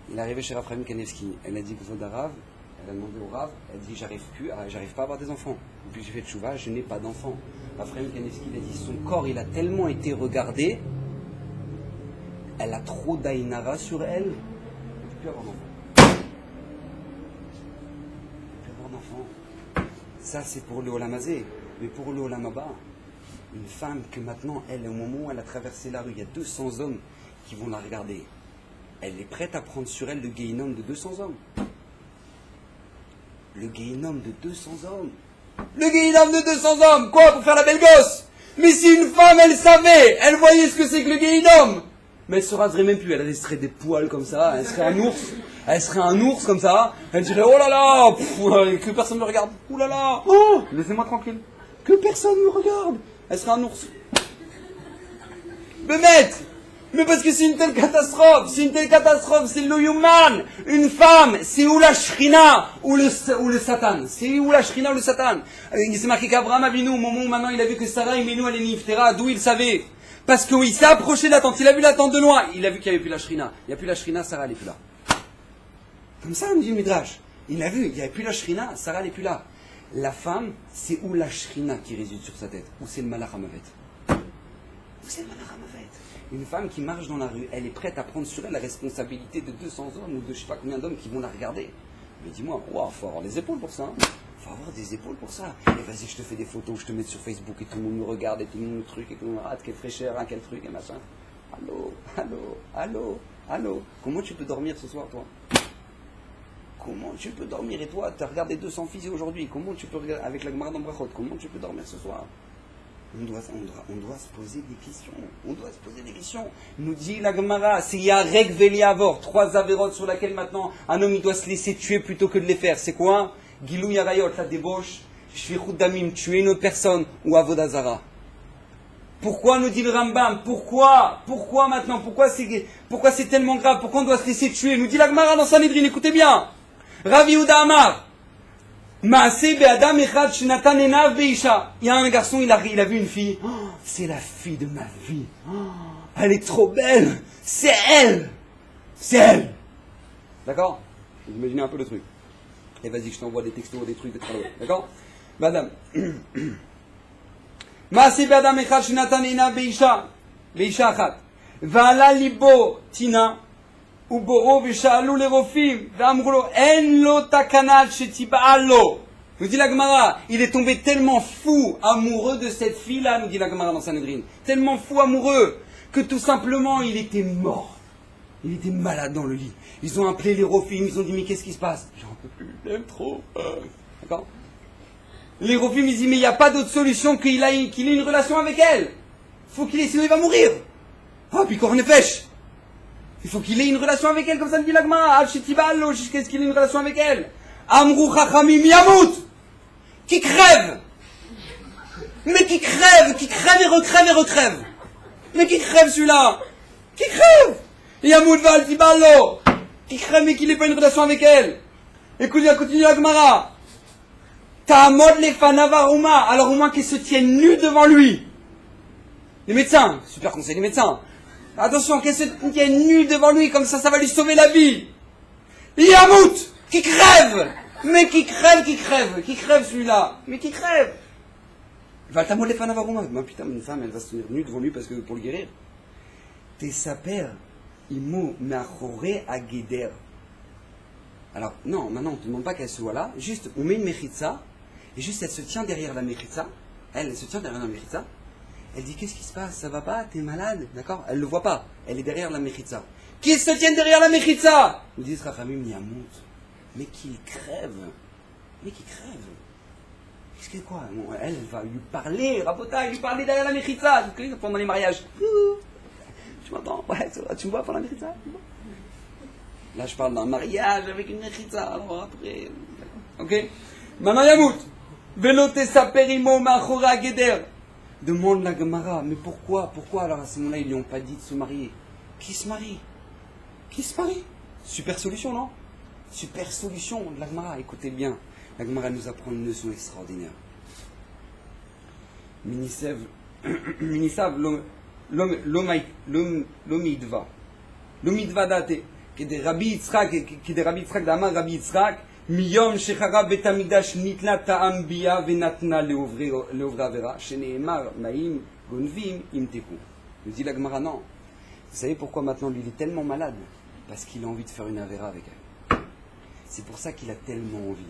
Il est arrivé chez Raphaël Kanevski. Elle a dit que Rav, elle a demandé au Rav, elle dit j'arrive pas à avoir des enfants. Depuis que j'ai fait Tchouva, je n'ai pas d'enfants. Raphaël Kanevski, il a dit son corps, il a tellement été regardé, elle a trop d'Aïnara sur elle, elle ne peut plus avoir d'enfants. Ça, c'est pour le Olam Hazé. Mais pour le Olam Haba, une femme que maintenant, elle, au moment où elle a traversé la rue, il y a 200 hommes qui vont la regarder. Elle est prête à prendre sur elle le Gehinnom de 200 hommes. Le Gehinnom de 200 hommes. Le Gehinnom de 200 hommes. Quoi, pour faire la belle gosse? Mais si une femme, elle savait, elle voyait ce que c'est que le Gehinnom, mais elle se raserait même plus, elle resterait des poils comme ça, elle serait un ours. Elle serait un ours comme ça, elle dirait oh là là, que personne ne me regarde, oh là là, oh, laissez-moi tranquille, que personne ne me regarde, elle serait un ours. Mais parce que c'est une telle catastrophe, c'est le human. Une femme, c'est ou la shrina ou le satan, c'est ou la shrina ou le satan. Il s'est marqué qu'Abraham Avinu, au moment où maintenant il a vu que Sarah et Menou allaient niftera, d'où il savait. Parce qu'il s'est approché de la tente, il a vu la tente de loin, il a vu qu'il n'y avait plus la shrina. Il n'y a plus la shrina, Sarah n'est plus là. Comme ça, me dit le Midrash. Il a vu, il n'y avait plus la shrina, Sarah n'est plus là. La femme, c'est où la shrina qui réside sur sa tête, ou c'est le malach hamavet. Ou c'est le malach hamavet. Une femme qui marche dans la rue, elle est prête à prendre sur elle la responsabilité de 200 hommes ou de je ne sais pas combien d'hommes qui vont la regarder. Mais dis-moi, il faut avoir des épaules pour ça. Il faut avoir des épaules pour ça. Et vas-y, je te fais des photos, je te mets sur Facebook et tout le monde me regarde et tout le monde me truc et tout le monde me rate, quelle fraîcheur, hein, quel truc et machin. Allô. Comment tu peux dormir ce soir, toi? Comment tu peux dormir? Et toi, tu as regardé 200 filles aujourd'hui. Comment tu peux regarder avec la Gemara dans Brachot? Comment tu peux dormir ce soir? On doit se poser des questions. Nous dit la Gemara, c'est Yarek Veliavor, 3 avérotes sur lesquelles maintenant un homme il doit se laisser tuer plutôt que de les faire. C'est quoi? Gilou Yarayot, la débauche, Shvichut Damim, tuer une autre personne, ou Avodazara. Pourquoi nous dit le Rambam? Pourquoi maintenant? Pourquoi c'est tellement grave? Pourquoi on doit se laisser tuer? Nous dit la Gemara dans Sanhedrin, écoutez bien. Rav Yehuda Amar. Maaseh be'adam echad shenatan enav be'isha. Il y a un garçon, il a vu une fille. Oh, c'est la fille de ma vie. Oh, elle est trop belle. C'est elle. D'accord? Vous imaginez un peu le truc. Et vas-y, je t'envoie des textos, des trucs, des travaux. D'accord? Madame. Maaseh be'adam echad shenatan enav be'isha. Be'isha achat. Va'ala libo tina. Uboro v'sha'alu lerofim v'amru lo en lo takanat shetiba'al lo. Nous dit la Gemara, il est tombé tellement fou amoureux de cette fille-là, nous dit la Gemara dans Sanhedrin, tellement fou amoureux que tout simplement il était mort. Il était malade dans le lit. Ils ont appelé les rofim, ils ont dit mais qu'est-ce qui se passe? J'en peux plus, je l'aime trop. D'accord? Les rofim ils disent mais il n'y a pas d'autre solution qu'il ait une relation avec elle. Faut qu'il ait, sinon il va mourir. Ah puis qu'on pêche. Il faut qu'il ait une relation avec elle, comme ça dit l'agma. Qu'est-ce qu'il ait une relation avec elle? Amrou chachamim yamut. Qui crève. Mais qui crève et recrève. Mais qui crève celui-là? Qui crève? Yamut val tiballo. Qui crève mais qu'il n'ait pas une relation avec elle. Écoutez, continue l'agmara. Ta'amod lefanavaruma. Alors au moins qu'il se tienne nu devant lui. Les médecins, super conseil, les médecins. Attention, qu'elle se tienne nue devant lui, comme ça va lui sauver la vie. Yamout, qui crève. Mais qui crève celui-là. Mais qui crève. Va t'amod les fanavaruma. Mais putain, une femme, elle va se tenir nue devant lui parce que pour le guérir. T'es sa père, imo meachoré à guéder. Alors, non, maintenant on ne te demande pas qu'elle soit là, juste on met une mechitza, et juste elle se tient derrière la mechitza. Elle se tient derrière la mechitza. Elle dit, qu'est-ce qui se passe? Ça va pas? T'es malade? D'accord? Elle ne le voit pas. Elle est derrière la mechitza. Qui se tiennent derrière la mechitza? Nous disent Rachamim Yamut. Mais qu'il crève. Qu'est-ce que quoi? Bon, elle va lui parler, Rabota, lui parler derrière la mechitza. Pendant les mariages. Tu m'entends? Ouais, tu me vois pour la mechitza? Là, je parle d'un mariage avec une mechitza. Alors après... Ok? Maintenant, Yamout. Velote saperimo machora geder. Demande la Gemara, mais pourquoi alors à ce moment-là, ils lui ont pas dit de se marier? Qui se marie? Qui se marie? Super solution, non? Super solution de la Gemara. Écoutez bien, la Gemara nous apprend une leçon extraordinaire. Minisav l'omidva. L'omidva date, qui est des Rabbi Yitzhak, d'Amar Rabbi Yitzhak, miyom shechara betamigdash nitla ta'am biya venatna leovra avera, sheneemar naim gonvim imteku. Nous dit la Gemara, non. Vous savez pourquoi maintenant lui il est tellement malade? Parce qu'il a envie de faire une avera avec elle. C'est pour ça qu'il a tellement envie.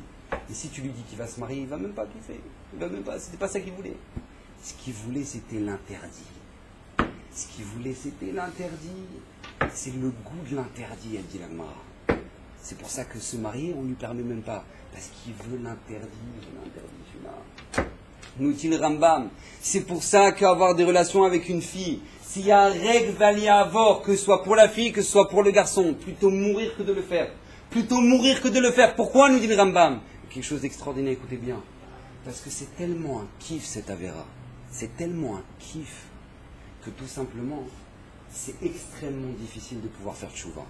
Et si tu lui dis qu'il va se marier, il va même pas kiffer. Il va même pas. C'était pas ça qu'il voulait. Ce qu'il voulait, c'était l'interdit. Ce qu'il voulait, c'était l'interdit. C'est le goût de l'interdit, elle dit la Gemara. C'est pour ça que se marier, on ne lui permet même pas. Parce qu'il veut l'interdit. Celui-là. Nous dit le Rambam. C'est pour ça qu'avoir des relations avec une fille, s'il y a un règle valia à avoir, que ce soit pour la fille, que ce soit pour le garçon, plutôt mourir que de le faire. Plutôt mourir que de le faire. Pourquoi, nous dit le Rambam? Quelque chose d'extraordinaire, écoutez bien. Parce que c'est tellement un kiff cette Avera. C'est tellement un kiff que tout simplement, c'est extrêmement difficile de pouvoir faire tchouva.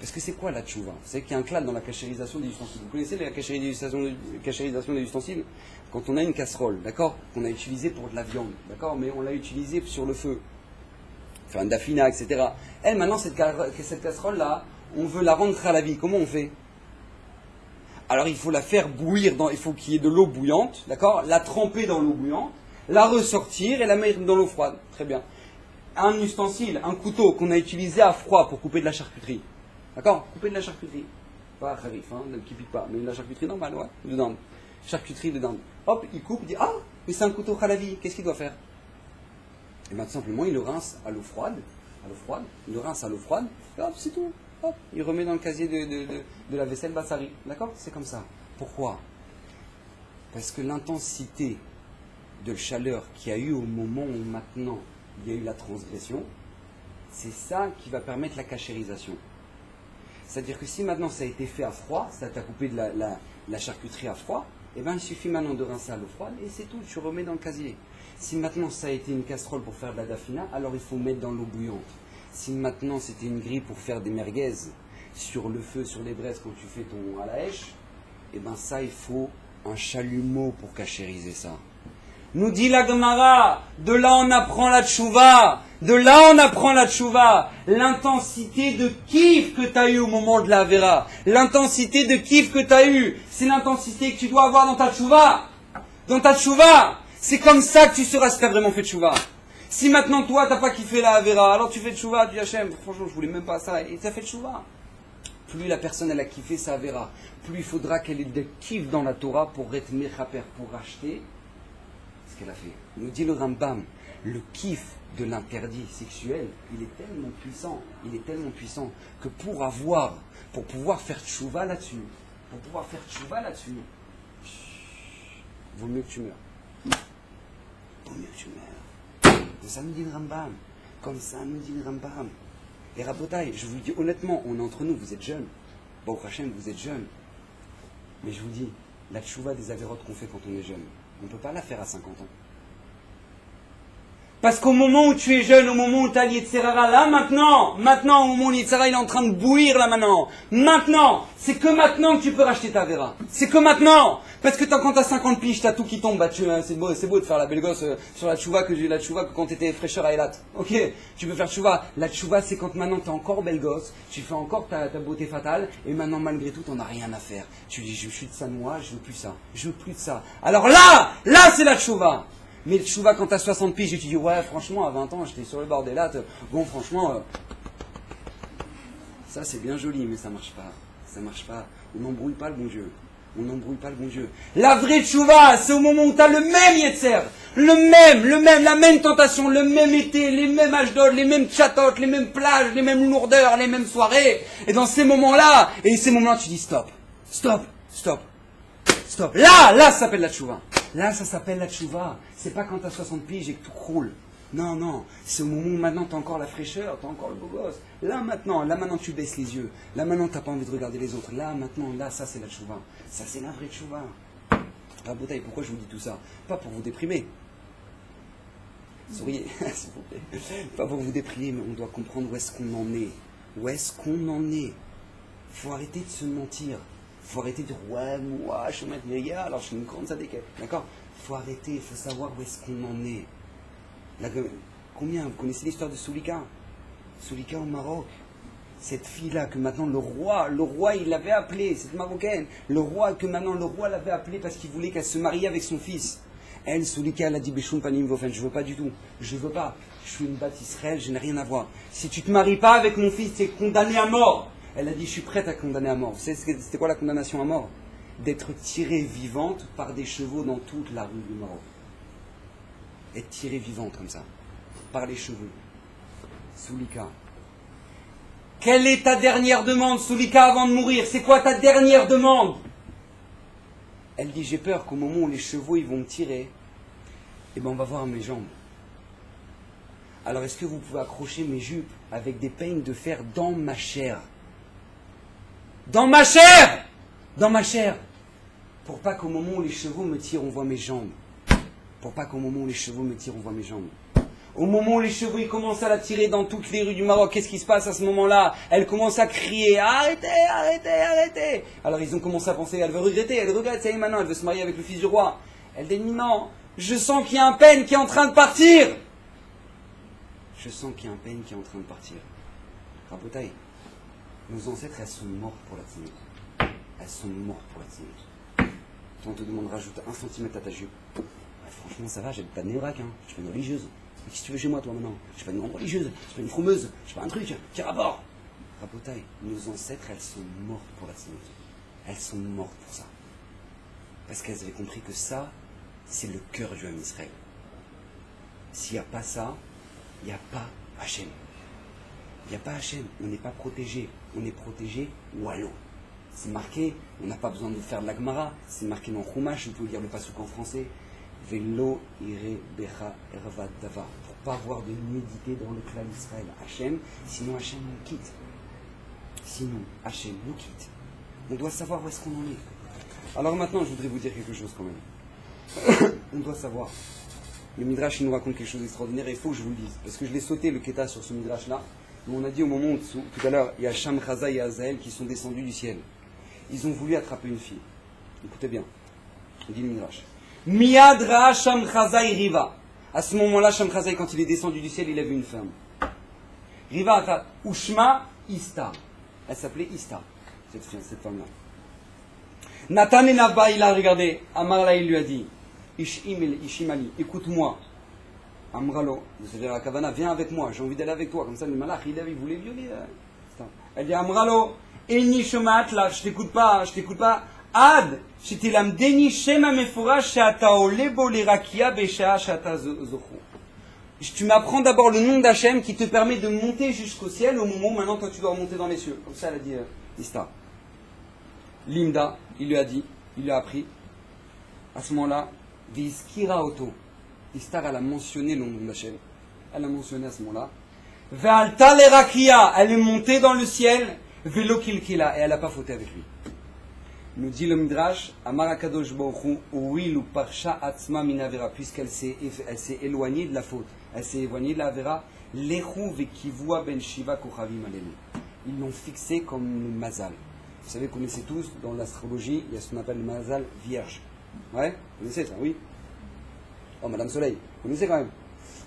Parce que c'est quoi la tchouva? Vous savez qu'il y a un clade dans la cachérisation des ustensiles. Vous connaissez la cachérisation des ustensiles? Quand on a une casserole, d'accord, qu'on a utilisée pour de la viande, d'accord, mais on l'a utilisée sur le feu, faire un dafina, etc. Elle, maintenant, cette casserole-là, on veut la rendre à la vie. Comment on fait? Alors, il faut la faire bouillir, il faut qu'il y ait de l'eau bouillante, d'accord, la tremper dans l'eau bouillante, la ressortir et la mettre dans l'eau froide. Très bien. Un ustensile, un couteau qu'on a utilisé à froid pour couper de la charcuterie. D'accord? Couper de la charcuterie. Pas kharif, qui pique pas, mais de la charcuterie normale, ouais, de dinde. Charcuterie de dinde. Hop, il coupe, il dit, ah, mais c'est un couteau khalavi, qu'est-ce qu'il doit faire? Et bien, tout simplement, il le rince à l'eau froide, il le rince à l'eau froide, et hop, c'est tout. Hop, il remet dans le casier de la vaisselle Bassari. D'accord? C'est comme ça. Pourquoi? Parce que l'intensité de chaleur qu'il y a eu au moment où maintenant il y a eu la transgression, c'est ça qui va permettre la cachérisation. C'est-à-dire que si maintenant ça a été fait à froid, ça t'a coupé de la charcuterie à froid, et bien il suffit maintenant de rincer à l'eau froide et c'est tout, tu remets dans le casier. Si maintenant ça a été une casserole pour faire de la dafina, alors il faut mettre dans l'eau bouillante. Si maintenant c'était une grille pour faire des merguez sur le feu, sur les braises quand tu fais ton à la hèche, et bien ça il faut un chalumeau pour cachériser ça. Nous dit la Gemara, de là on apprend la tchouva, l'intensité de kiff que tu as eu au moment de la Avera, l'intensité de kiff que tu as eu, c'est l'intensité que tu dois avoir dans ta tchouva, c'est comme ça que tu sauras si tu as vraiment fait tchouva. Si maintenant toi t'as pas kiffé la Avera, alors tu fais tchouva, tu dis Hachem, franchement je voulais même pas ça, et tu as fait tchouva. Plus la personne elle a kiffé sa Avera, plus il faudra qu'elle ait de kiff dans la Torah pour être mechaper, pour racheter ce qu'elle a fait. Nous dit le Rambam, le kiff de l'interdit sexuel, il est tellement puissant que pour pouvoir faire tchouva là-dessus, vaut mieux que tu meurs. Comme ça nous dit le Rambam. Et Rabotai, je vous dis honnêtement, on est entre nous, vous êtes jeunes. Baruch Hashem, vous êtes jeunes. Mais je vous dis, la tchouva des avérotes qu'on fait quand on est jeune, on ne peut pas la faire à 50 ans. Parce qu'au moment où tu es jeune, au moment où tu as l'Yetzerara, là maintenant, au moment où l'Yetzerara il est en train de bouillir là maintenant, c'est que maintenant que tu peux racheter ta Avera. C'est que maintenant. Parce que quand tu as 50 piges, tu as tout qui tombe, bah, c'est beau de faire la belle gosse sur la tchouva que quand tu étais fraîcheur à Elat. Ok, tu peux faire tchouva. La tchouva c'est quand maintenant tu es encore belle gosse, tu fais encore ta beauté fatale, et maintenant malgré tout, t'en as rien à faire. Tu dis, je suis de ça de moi, je veux plus de ça. Alors là c'est la tchouva. Mais le tchouva, quand t'as 60 piges, et tu dis, ouais, franchement, à 20 ans, j'étais sur le bord des lattes, bon, franchement, ça c'est bien joli, mais ça marche pas. On n'embrouille pas le bon Dieu. La vraie tchouva, c'est au moment où t'as le même yetzer, la même tentation, le même été, les mêmes Ashdod, les mêmes tchatotes, les mêmes plages, les mêmes lourdeurs, les mêmes soirées. Et dans ces moments-là, tu dis stop. Là, ça s'appelle la tchouva. C'est pas quand t'as 60 piges et que tout roule. Non, non, c'est au moment où maintenant tu as encore la fraîcheur, tu as encore le beau gosse. Là maintenant tu baisses les yeux. Là maintenant tu n'as pas envie de regarder les autres. Là maintenant, là ça c'est la tchouva. Ça c'est la vraie tchouva. Rabotaï, pourquoi je vous dis tout ça? Pas pour vous déprimer. Souriez, s'il vous plaît. Pas pour vous déprimer, mais on doit comprendre où est-ce qu'on en est. Où est-ce qu'on en est? Faut arrêter de se mentir. Faut arrêter de dire ouais, moi je suis maintenant les gars, alors je suis une grande sadéquette. D'accord? Faut arrêter, il faut savoir où est-ce qu'on en est. Là, combien? Vous connaissez l'histoire de Soulika? Soulika au Maroc. Cette fille-là que maintenant le roi il l'avait appelée, cette marocaine, le roi l'avait appelée parce qu'il voulait qu'elle se marie avec son fils. Elle, Soulika, elle a dit Béchoun Panim Vofen, je veux pas du tout, je veux pas, je suis une batte Israël, je n'ai rien à voir. Si tu te maries pas avec mon fils, tu es condamné à mort. Elle a dit je suis prête à condamner à mort. Vous savez c'était quoi la condamnation à mort? D'être tirée vivante par des chevaux dans toute la rue du Maroc. Être tirée vivante comme ça, par les cheveux. Soulika. Quelle est ta dernière demande, Soulika, avant de mourir? C'est quoi ta dernière demande? Elle dit, j'ai peur qu'au moment où les chevaux ils vont me tirer, eh ben on va voir mes jambes. Alors est-ce que vous pouvez accrocher mes jupes avec des peignes de fer dans ma chair? Dans ma chair! Dans ma chair! Pour pas qu'au moment où les chevaux me tirent, on voit mes jambes. Pour pas qu'au moment où les chevaux me tirent, on voit mes jambes. Au moment où les chevaux ils commencent à la tirer dans toutes les rues du Maroc, qu'est-ce qui se passe à ce moment-là? Elle commence à crier, arrêtez, arrêtez, arrêtez. Alors ils ont commencé à penser, elle veut regretter, elle regrette, ça y est maintenant, elle veut se marier avec le fils du roi. Elle dit, non, je sens qu'il y a un peine qui est en train de partir. Je sens qu'il y a un peine qui est en train de partir. Rabotaï, nos ancêtres, elles sont mortes pour la tzniut. Elles sont mortes pour la tzniut. Quand on te demande de rajouter 1 centimètre à ta jupe, franchement ça va, j'ai pas de névrac, hein. Je suis pas une religieuse. Mais qu'est-ce que tu veux chez moi, toi, maintenant? Je suis pas une grande religieuse, je suis pas une froumeuse, je suis pas un truc, qui rapport? Rabotaï, nos ancêtres, elles sont mortes pour la tzniut. Elles sont mortes pour ça. Parce qu'elles avaient compris que ça, c'est le cœur du Ham Israël. S'il n'y a pas ça, il n'y a pas Hachem. Il n'y a pas Hachem, on n'est pas protégé. On est protégé wallo. C'est marqué, on n'a pas besoin de faire de la Gemara, c'est marqué dans Chumash, je peux lire le pasuk en français. Velo ire becha ervad dava. Pour pas avoir de nudité dans le clan d'Israël. Hachem, sinon Hachem nous quitte. Sinon Hachem nous quitte. On doit savoir où est-ce qu'on en est. Alors maintenant, je voudrais vous dire quelque chose quand même. On doit savoir. Le Midrash, il nous raconte quelque chose d'extraordinaire et il faut que je vous le dise. Parce que je l'ai sauté le Keta sur ce Midrash-là. On a dit au moment où, tout à l'heure, il y a Sham, Chaza et Azael qui sont descendus du ciel. Ils ont voulu attraper une fille. Écoutez bien. Il dit le Midrash. Miyad Ra Sham Chazaï Riva. À ce moment-là, Sham Chazaï, quand il est descendu du ciel, il a vu une femme. Riva Ata Ushma Ista. Elle s'appelait Ista, cette femme-là. Nathan et Nabba, il a regardé. Amarla, il lui a dit Ishimali, écoute-moi. Amralo, c'est-à-dire la Kavana, viens avec moi, j'ai envie d'aller avec toi. Comme ça, le malach, il voulait violer. Elle dit Amralo, Eni Shomat, là, je t'écoute pas. Ad, shetilam deni shema mefourash she'ata ole bo l'irakia besha she'ata zochu. Tu m'apprends d'abord le nom d'Hachem qui te permet de monter jusqu'au ciel au moment où maintenant toi tu dois remonter dans les cieux. Comme ça elle a dit Ista. Linda, il lui a appris. À ce moment-là, Vizkira Oto. Istar, elle a mentionné le nom d'Hachem. Elle a mentionné à ce moment-là. Ve'alta l'irakia, elle est montée dans le ciel. Velo kilkila, et elle n'a pas fauté avec lui. Nous dit le Midrash, Amar HaKadosh Baruch Hu, Uilu Parsha Atzma Min Avera, puisqu'elle s'est éloignée de la faute, elle s'est éloignée de la Avera, Lechu Vekivua Ben Shiva Kochavim Alelu. Ils l'ont fixé comme le Mazal. Vous savez, vous connaissez tous, dans l'astrologie, il y a ce qu'on appelle le Mazal vierge. Ouais? Vous connaissez ça, oui? Oh, Madame Soleil, vous connaissez quand même.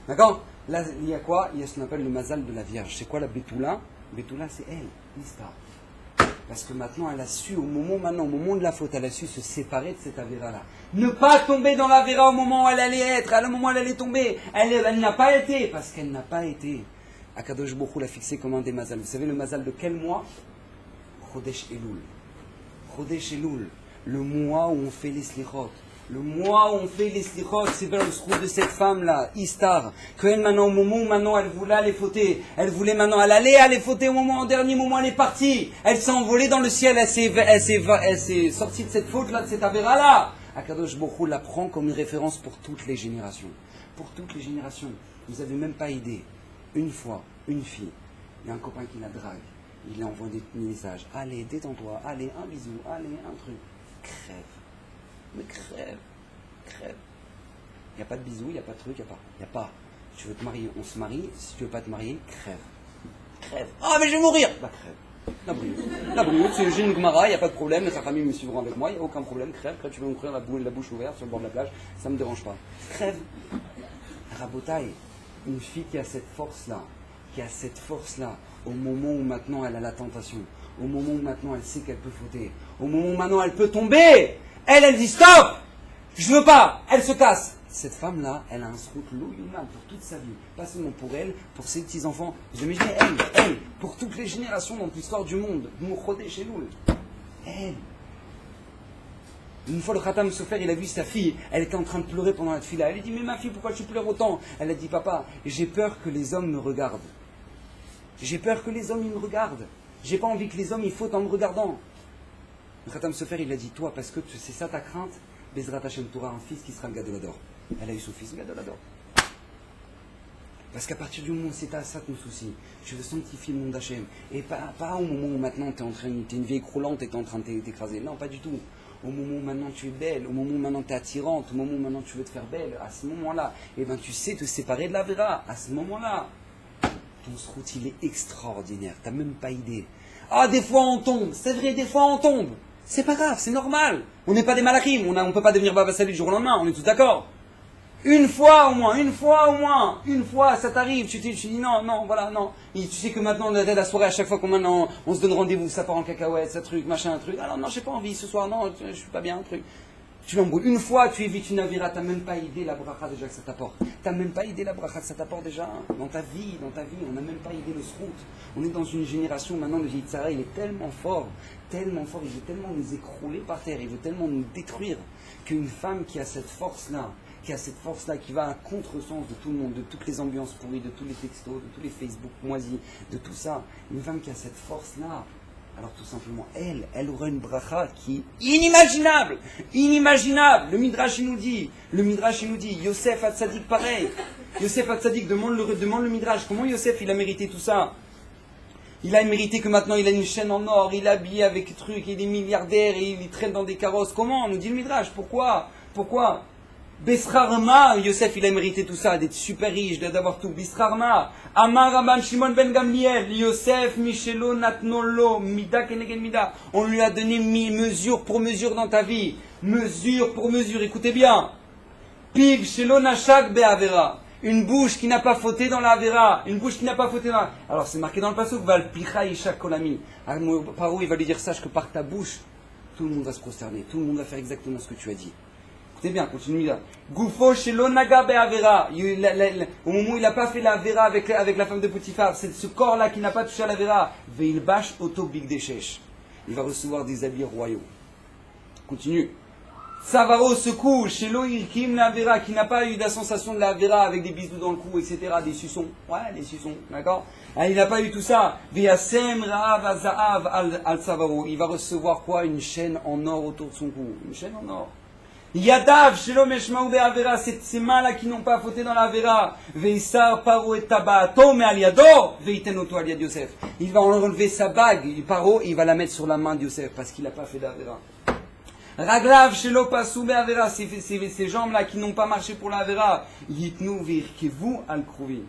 D'accord? Là, il y a quoi? Il y a ce qu'on appelle le Mazal de la Vierge. C'est quoi la Betula? Betula, c'est elle, l'Istar. Parce que maintenant, elle a su, au moment de la faute, elle a su se séparer de cette Avera-là. Ne pas tomber dans l'Avera au moment où elle allait être, au moment où elle allait tomber. Elle n'a pas été, parce qu'elle n'a pas été. Akadosh Baruch Hu l'a fixé comme un des mazals. Vous savez le mazal de quel mois? Chodesh Elul. Chodesh Elul, le mois où on fait les slichot. Le mois où on fait les slichot, c'est vers le srout de cette femme-là, Istar, qu'elle maintenant, au moment où maintenant elle voulait aller fauter, elle allait aller fauter au dernier moment, elle est partie, elle s'est envolée dans le ciel, elle s'est sortie de cette faute-là, de cette avéra-là. Akadosh Baruch Hu la prend comme une référence pour toutes les générations. Pour toutes les générations. Vous n'avez même pas idée. Une fois, une fille, il y a un copain qui la drague. Il lui envoie des messages. Allez, détends-toi. Allez, un bisou. Allez, un truc. Crève. Mais crève. Crève. Il n'y a pas de bisous, il n'y a pas de truc, il n'y a pas. Tu veux te marier, on se marie. Si tu veux pas te marier, crève. Crève. Ah, mais je vais mourir. Bah, crève. La brûle, j'ai une Gemara, il n'y a pas de problème, sa famille me suivront avec moi, il n'y a aucun problème, crève, quand tu veux m'ouvrir la bouche ouverte sur le bord de la plage, ça ne me dérange pas. Crève. Rabotaï, une fille qui a cette force-là, au moment où maintenant elle a la tentation, au moment où maintenant elle sait qu'elle peut fauter, au moment où maintenant elle peut tomber, elle dit stop, je veux pas, elle se casse. Cette femme-là, elle a un srout l'oulima pour toute sa vie, pas seulement pour elle, pour ses petits-enfants. Je me dis, elle, pour toutes les générations dans l'histoire du monde, Mouchodé chez nous, elle. Une fois le Khatam Sofer, il a vu sa fille, elle était en train de pleurer pendant la tefila. Elle lui dit, mais ma fille, pourquoi tu pleures autant? Elle a dit, papa, j'ai peur que les hommes me regardent. J'ai peur que les hommes ils me regardent. J'ai pas envie que les hommes ils fautent en me regardant. Le Khatam Sofer, il a dit, toi, parce que c'est ça ta crainte, Bezrat Hashem, tu auras un fils qui sera le Gadolador. Elle a eu son fils, le Gadolador. Parce qu'à partir du moment où c'est à ça ton souci, tu veux sanctifier le nom d'Hachem, et pas au moment où maintenant tu es une vieille croulante et tu es en train de t'écraser. Non, pas du tout. Au moment où maintenant tu es belle, au moment où maintenant tu es attirante, au moment où maintenant tu veux te faire belle, à ce moment-là, eh ben, tu sais te séparer de la Vera. À ce moment-là, ton srout, il est extraordinaire. Tu n'as même pas idée. Ah, des fois on tombe. C'est vrai, des fois on tombe. C'est pas grave, c'est normal. On n'est pas des malachim. On ne peut pas devenir Baba Sali du jour au lendemain. On est tous d'accord. Une fois au moins, ça t'arrive, tu dis non, voilà, non. Et tu sais que maintenant, la soirée, à chaque fois on se donne rendez-vous, ça part en cacahuète, ça truc, machin, un truc. Alors non, j'ai pas envie ce soir, non, je suis pas bien, un truc. Tu l'embrouilles. Une fois, tu évites une avira, t'as même pas idée la bracha déjà que ça t'apporte. T'as même pas idée la bracha que ça t'apporte déjà. Dans ta vie, on n'a même pas idée le srout. On est dans une génération, maintenant, le Yitzhara, il est tellement fort, il veut tellement nous écrouler par terre, il veut tellement nous détruire, qu'une femme qui a cette force-là, qui va à contresens de tout le monde, de toutes les ambiances pourries, de tous les textos, de tous les Facebook moisis, de tout ça. Une femme qui a cette force-là, alors tout simplement, elle aura une bracha qui est inimaginable. Le Midrash il nous dit, Yosef Hatzadik pareil. Yosef Hatzadik demande le Midrash, comment Yosef il a mérité tout ça? Il a mérité que maintenant il a une chaîne en or, il est habillé avec trucs, il est milliardaire et il traîne dans des carrosses. Comment? On nous dit le Midrash, pourquoi? Besrarma, Yosef il a mérité tout ça, d'être super riche, d'avoir tout. Besrarma, Amar Rabban Shimon ben Gamliel, Yosef Michelo Natnolo, Mida Kenegen Mida. On lui a donné mesure pour mesure dans ta vie. Mesure pour mesure, écoutez bien. Piv Shelo Nashak Be'avera. Une bouche qui n'a pas fauté dans la Avera. Alors c'est marqué dans le pasuk, Val Picha Isha Kolami. Paro il va lui dire, sache que par ta bouche, tout le monde va se prosterner, tout le monde va faire exactement ce que tu as dit. C'est bien, continue là. Goufo shelo naga be'avera. Au moment où il n'a pas fait la vera avec la femme de Potiphar, c'est ce corps-là qui n'a pas touché à la vera. Veilbash oto big deshesh. Il va recevoir des habits royaux. Continue. Savaro se couche, shelo irkim la vera, qui n'a pas eu la sensation de la vera avec des bisous dans le cou, etc. Des suçons. Ouais, des suçons, d'accord? Il n'a pas eu tout ça. Ve'asem ra'av aza'av al savaro. Il va recevoir quoi? Une chaîne en or autour de son cou. Une chaîne en or. Yadav, Shelom Eshmaou Be'avera, ces mains-là qui n'ont pas fauté dans la Avera. Veisar Paro et Tabato, mais Aliado, Veitenoto Aliad Yosef. Il va enlever sa bague, Paro, il va la mettre sur la main de Yosef, parce qu'il n'a pas fait d'Avera. Raglav, Shelo Pasou Be'avera, ces jambes-là qui n'ont pas marché pour la Avera. Yitnu Virkevu Al-Kruvin.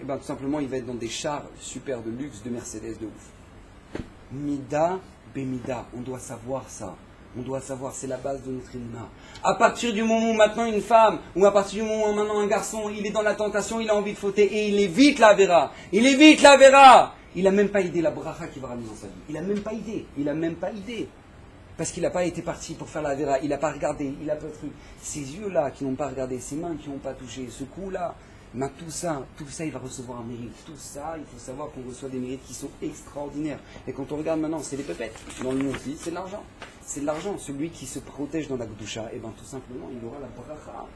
Et bien tout simplement, il va être dans des chars super de luxe, de Mercedes, de ouf. Mida Bemida, on doit savoir ça. On doit savoir, c'est la base de notre émouna. À partir du moment où maintenant une femme, ou à partir du moment où maintenant un garçon, il est dans la tentation, il a envie de fauter, et il évite la vera. Il n'a même pas idée la bracha qu'il va ramener dans sa vie. Il n'a même pas idée. Parce qu'il n'a pas été parti pour faire la vera, il n'a pas regardé, il n'a pas truc. Ces yeux-là qui n'ont pas regardé, ces mains qui n'ont pas touché, ce cou-là, mais tout ça, il va recevoir un mérite. Tout ça, il faut savoir qu'on reçoit des mérites qui sont extraordinaires. Et quand on regarde maintenant, c'est les pépettes. Dans le monde, c'est de l'argent. C'est de l'argent. Celui qui se protège dans la Gdusha, et bien tout simplement, il aura la bracha.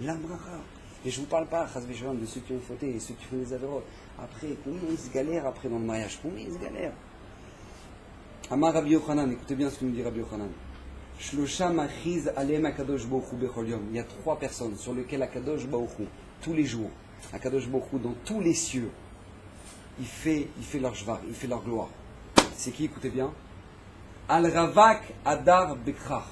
La bracha. Et je ne vous parle pas, chas v'shalom, de ceux qui ont fauté et ceux qui font des avérotes. Après, combien ils se galèrent après dans le mariage? Combien ils se galèrent? Amar Rabbi Yochanan, écoutez bien ce que nous dit Rabbi Yochanan. Il y a 3 personnes sur lesquelles Akadosh Baruch Hu, tous les jours, Akadosh Baruch Hu, dans tous les cieux, il fait leur shvar, il fait leur gloire. C'est qui, écoutez bien? Al-Ravak Adar Bekrach,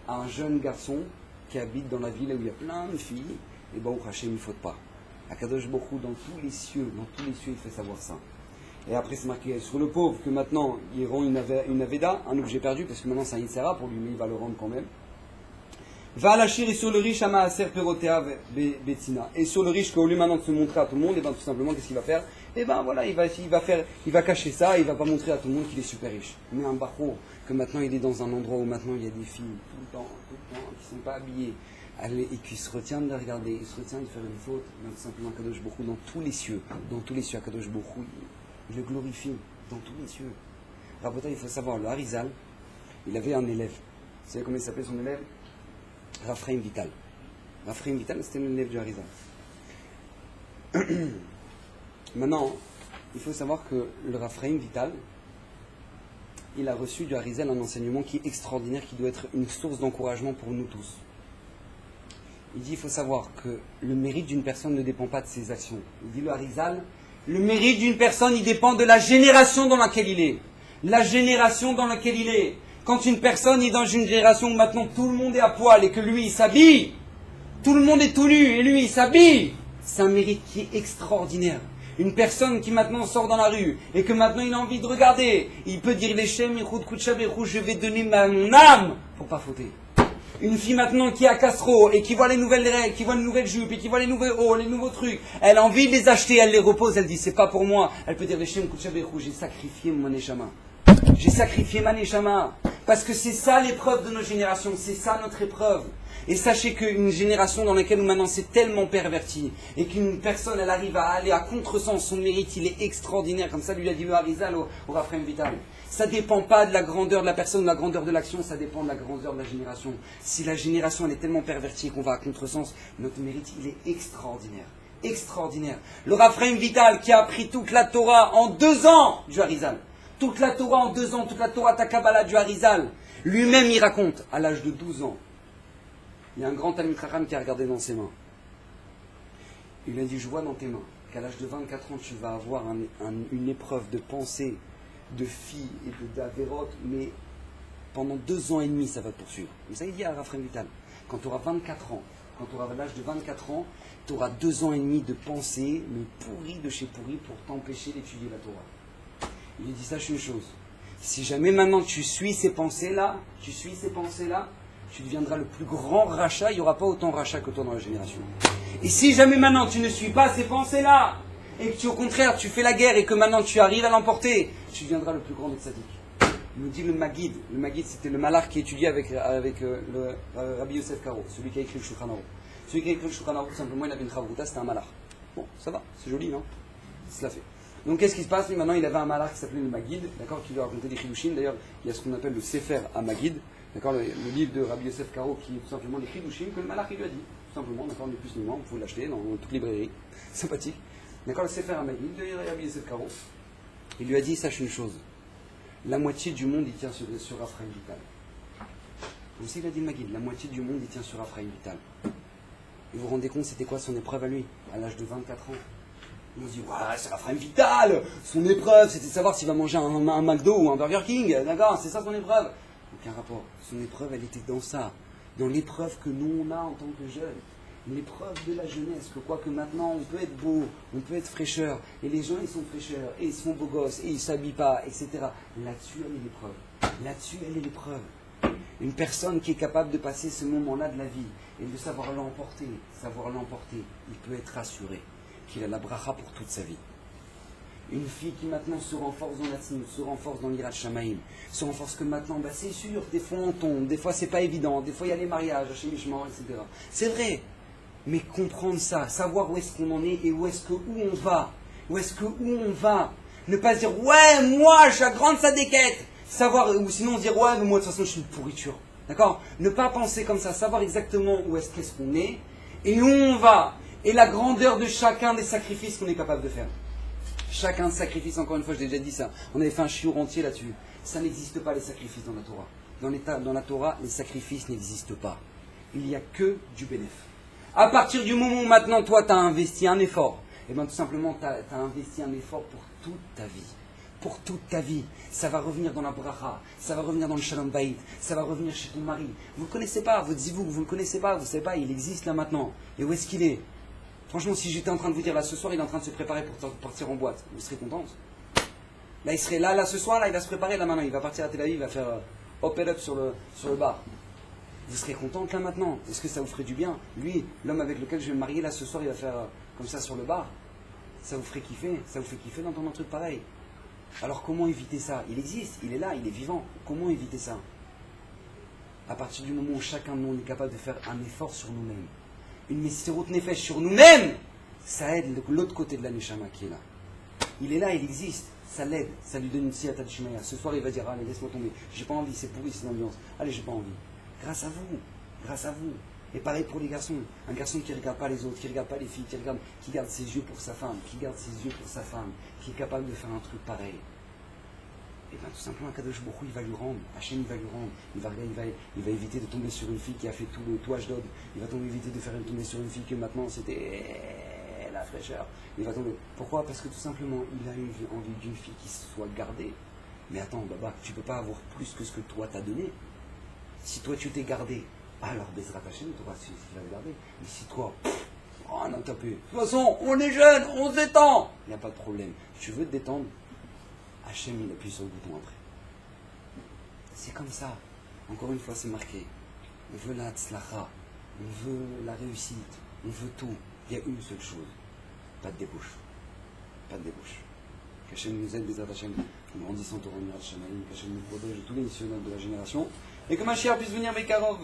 un jeune garçon qui habite dans la ville où il y a plein de filles, et Baruch Hashem, il ne faute pas. Akadosh Baruch Hu, dans tous les cieux, il fait savoir ça. Et après, c'est marqué sur le pauvre que maintenant, il rend une Aveda, un objet perdu, parce que maintenant, c'est un Yitzhara pour lui, mais il va le rendre quand même. Va à l'achir et sur le riche, Ama Aser Perotea Betzina. Et sur le riche, qu'au lieu maintenant de se montrer à tout le monde, et bien tout simplement, qu'est-ce qu'il va faire? Et ben voilà, il va cacher ça, il va pas montrer à tout le monde qu'il est super riche. Mais un barreau, que maintenant il est dans un endroit où maintenant il y a des filles, tout le temps, qui ne sont pas habillées, et qui se retiennent de regarder, ils se retiennent de faire une faute, mais tout simplement, Kadosh Baruch Hu, dans tous les cieux, Kadosh Baruch Hu, il le glorifie dans tous les cieux. Rabota, il faut savoir, le Harizal, il avait un élève. Vous savez comment il s'appelait son élève? Raphaël Vital. Raphaël Vital, c'était l'élève du Harizal. Maintenant, il faut savoir que le Raphaël Vital, il a reçu du Harizal un enseignement qui est extraordinaire, qui doit être une source d'encouragement pour nous tous. Il dit, il faut savoir que le mérite d'une personne ne dépend pas de ses actions. Il dit le Harizal, le mérite d'une personne, il dépend de la génération dans laquelle il est. La génération dans laquelle il est. Quand une personne est dans une génération où maintenant tout le monde est à poil et que lui il s'habille, tout le monde est tout nu et lui il s'habille, c'est un mérite qui est extraordinaire. Une personne qui maintenant sort dans la rue et que maintenant il a envie de regarder, il peut dire les Shem, je vais donner mon âme pour pas fauter. Une fille maintenant qui est à Castro et qui voit les nouvelles règles, qui voit les nouvelles jupes et qui voit les nouveaux hauts, les nouveaux trucs, elle a envie de les acheter, elle les repose, elle dit c'est pas pour moi. Elle peut dire les Shem, j'ai sacrifié mon neshama. J'ai sacrifié ma neshama. Parce que c'est ça l'épreuve de nos générations, c'est ça notre épreuve. Et sachez qu'une génération dans laquelle maintenant c'est tellement perverti et qu'une personne elle arrive à aller à contresens, son mérite il est extraordinaire, comme ça lui a dit le Harizal au Raphaël Vital. Ça ne dépend pas de la grandeur de la personne, de la grandeur de l'action, ça dépend de la grandeur de la génération. Si la génération elle est tellement pervertie et qu'on va à contresens, notre mérite il est extraordinaire. Extraordinaire. Le Raphaël Vital qui a appris toute la Torah en 2 ans du Harizal. Toute la Torah en 2 ans, toute la Torah Takabala du Harizal. Lui-même il raconte, à l'âge de 12 ans, il y a un grand Talmid Chacham qui a regardé dans ses mains. Il a dit, je vois dans tes mains qu'à l'âge de 24 ans, tu vas avoir une épreuve de pensée, de filles et d'Averot, mais pendant 2 ans et demi, ça va te poursuivre. Mais ça, il dit à Raphaël Vital, quand tu auras 24 ans, quand tu auras l'âge de 24 ans, tu auras 2 ans et demi de pensée, mais pourri de chez pourri, pour t'empêcher d'étudier la Torah. Il lui dit, sache une chose, si jamais maintenant tu suis ces pensées-là, tu deviendras le plus grand rachat, il n'y aura pas autant rachat que toi dans la génération. Et si jamais maintenant tu ne suis pas ces pensées-là, et que au contraire tu fais la guerre et que maintenant tu arrives à l'emporter, tu deviendras le plus grand des tzaddik. Il nous dit le Maguid c'était le malach qui étudiait avec le Rabbi Yosef Karo, celui qui a écrit le Shulchan Aruch. Celui qui a écrit le Shulchan Aruch, tout simplement il avait une chavruta, c'était un malach. Bon, ça va, c'est joli, non? Cela fait. Donc qu'est-ce qui se passe? Lui maintenant il avait un malach qui s'appelait le Maguid, d'accord, qui lui racontait des chidushim. D'ailleurs il y a ce qu'on appelle le Sefer à Maguid. D'accord, le livre de Rabbi Yosef Karo qui est tout simplement des chidushim que le malach il lui a dit, tout simplement, d'accord, ni plus ni moins, vous pouvez l'acheter dans toute librairie, sympathique. D'accord, le Sefer Hamagid de Rabbi Yosef Karo, il lui a dit, sache une chose, la moitié du monde il tient sur Raphaël Vital. Vous savez, il a dit Magid, la moitié du monde il tient sur Raphaël Vital. Et vous vous rendez compte, c'était quoi son épreuve à lui, à l'âge de 24 ans? On se dit, ouais, c'est Raphaël Vital, son épreuve c'était de savoir s'il va manger un McDo ou un Burger King, d'accord, c'est ça son épreuve. Aucun rapport. Son épreuve, elle était dans ça. Dans l'épreuve que nous, on a en tant que jeunes. L'épreuve de la jeunesse. Que quoi que maintenant, on peut être beau, on peut être fraîcheur. Et les gens, ils sont fraîcheurs. Et ils sont beaux gosses. Et ils ne s'habillent pas, etc. Là-dessus, elle est l'épreuve. Là-dessus, elle est l'épreuve. Une personne qui est capable de passer ce moment-là de la vie et de savoir l'emporter, il peut être rassuré qu'il a la bracha pour toute sa vie. Une fille qui maintenant se renforce dans la tzniut, se renforce dans l'Irat Shamaïm, se renforce que maintenant, c'est sûr, des fois on tombe, des fois c'est pas évident, des fois il y a les mariages, Hachem Ishmael, etc. C'est vrai, mais comprendre ça, savoir où est-ce qu'on en est et où on va, ne pas se dire, ouais, moi je suis la grande sadéquette, savoir, ou sinon se dire, ouais, mais moi de toute façon je suis une pourriture, d'accord? Ne pas penser comme ça, savoir exactement où est-ce qu'on est et où on va, et la grandeur de chacun des sacrifices qu'on est capable de faire. Chacun sacrifice, encore une fois, je l'ai déjà dit ça. On avait fait un chiour entier là-dessus. Ça n'existe pas les sacrifices dans la Torah. dans la Torah, les sacrifices n'existent pas. Il n'y a que du bénéfice. À partir du moment où maintenant, toi, tu as investi un effort, et bien tout simplement, tu as investi un effort pour toute ta vie. Pour toute ta vie. Ça va revenir dans la bracha, ça va revenir dans le shalom bayit, ça va revenir chez ton mari. Vous ne le connaissez pas, vous dites-vous, vous ne le connaissez pas, vous ne savez pas, il existe là maintenant. Et où est-ce qu'il est? Franchement, si j'étais en train de vous dire là ce soir, il est en train de se préparer pour partir en boîte, vous serez contente? Là, il serait là ce soir, là, il va se préparer là maintenant, il va partir à Tel Aviv, il va faire hop et up sur le bar. Vous serez contente là maintenant? Est-ce que ça vous ferait du bien? Lui, l'homme avec lequel je vais me marier là ce soir, il va faire comme ça sur le bar. Ça vous ferait kiffer? Ça vous fait kiffer d'entendre un truc pareil? Alors comment éviter ça? Il existe, il est là, il est vivant. Comment éviter ça? À partir du moment où chacun de nous est capable de faire un effort sur nous-mêmes, une messirut nefesh sur nous-mêmes, ça aide l'autre côté de la neshama qui est là. Il est là, il existe, ça l'aide, ça lui donne une siyata d'shmaya. Ce soir il va dire, allez laisse-moi tomber, j'ai pas envie, c'est pourri cette ambiance, allez j'ai pas envie. Grâce à vous, grâce à vous. Et pareil pour les garçons, un garçon qui ne regarde pas les autres, qui ne regarde pas les filles, qui garde ses yeux pour sa femme, qui garde ses yeux pour sa femme, qui est capable de faire un truc pareil. Et bien tout simplement, Kadosh Baruch Hu, il va lui rendre, Hachem il va lui rendre, il va éviter de tomber sur une fille qui a fait tout Ashdod, il va éviter de faire tomber sur une fille que maintenant c'était la fraîcheur, il va tomber. Pourquoi? Parce que tout simplement, il a eu envie d'une fille qui soit gardée. Mais attends, Baba, tu ne peux pas avoir plus que ce que toi t'as donné. Si toi tu t'es gardé, alors Bezrat Hachem, tu auras ce qu'il va garder. Mais si toi, oh non, tapé. De toute façon, on est jeune, on se détend. Il n'y a pas de problème. Tu veux te détendre, Hachem, il appuie sur le bouton après. C'est comme ça. Encore une fois, c'est marqué. On veut la tzlacha, on veut la réussite, on veut tout. Il y a une seule chose. Pas de débouche. Pas de débouche. Qu'Hachem nous aide, Bezrat Hachem, en grandissant au Ramirat Shamaïm, qu'Hachem nous protège de tous les missionnaires de la génération. Et que Mashiach puisse venir avec Karov.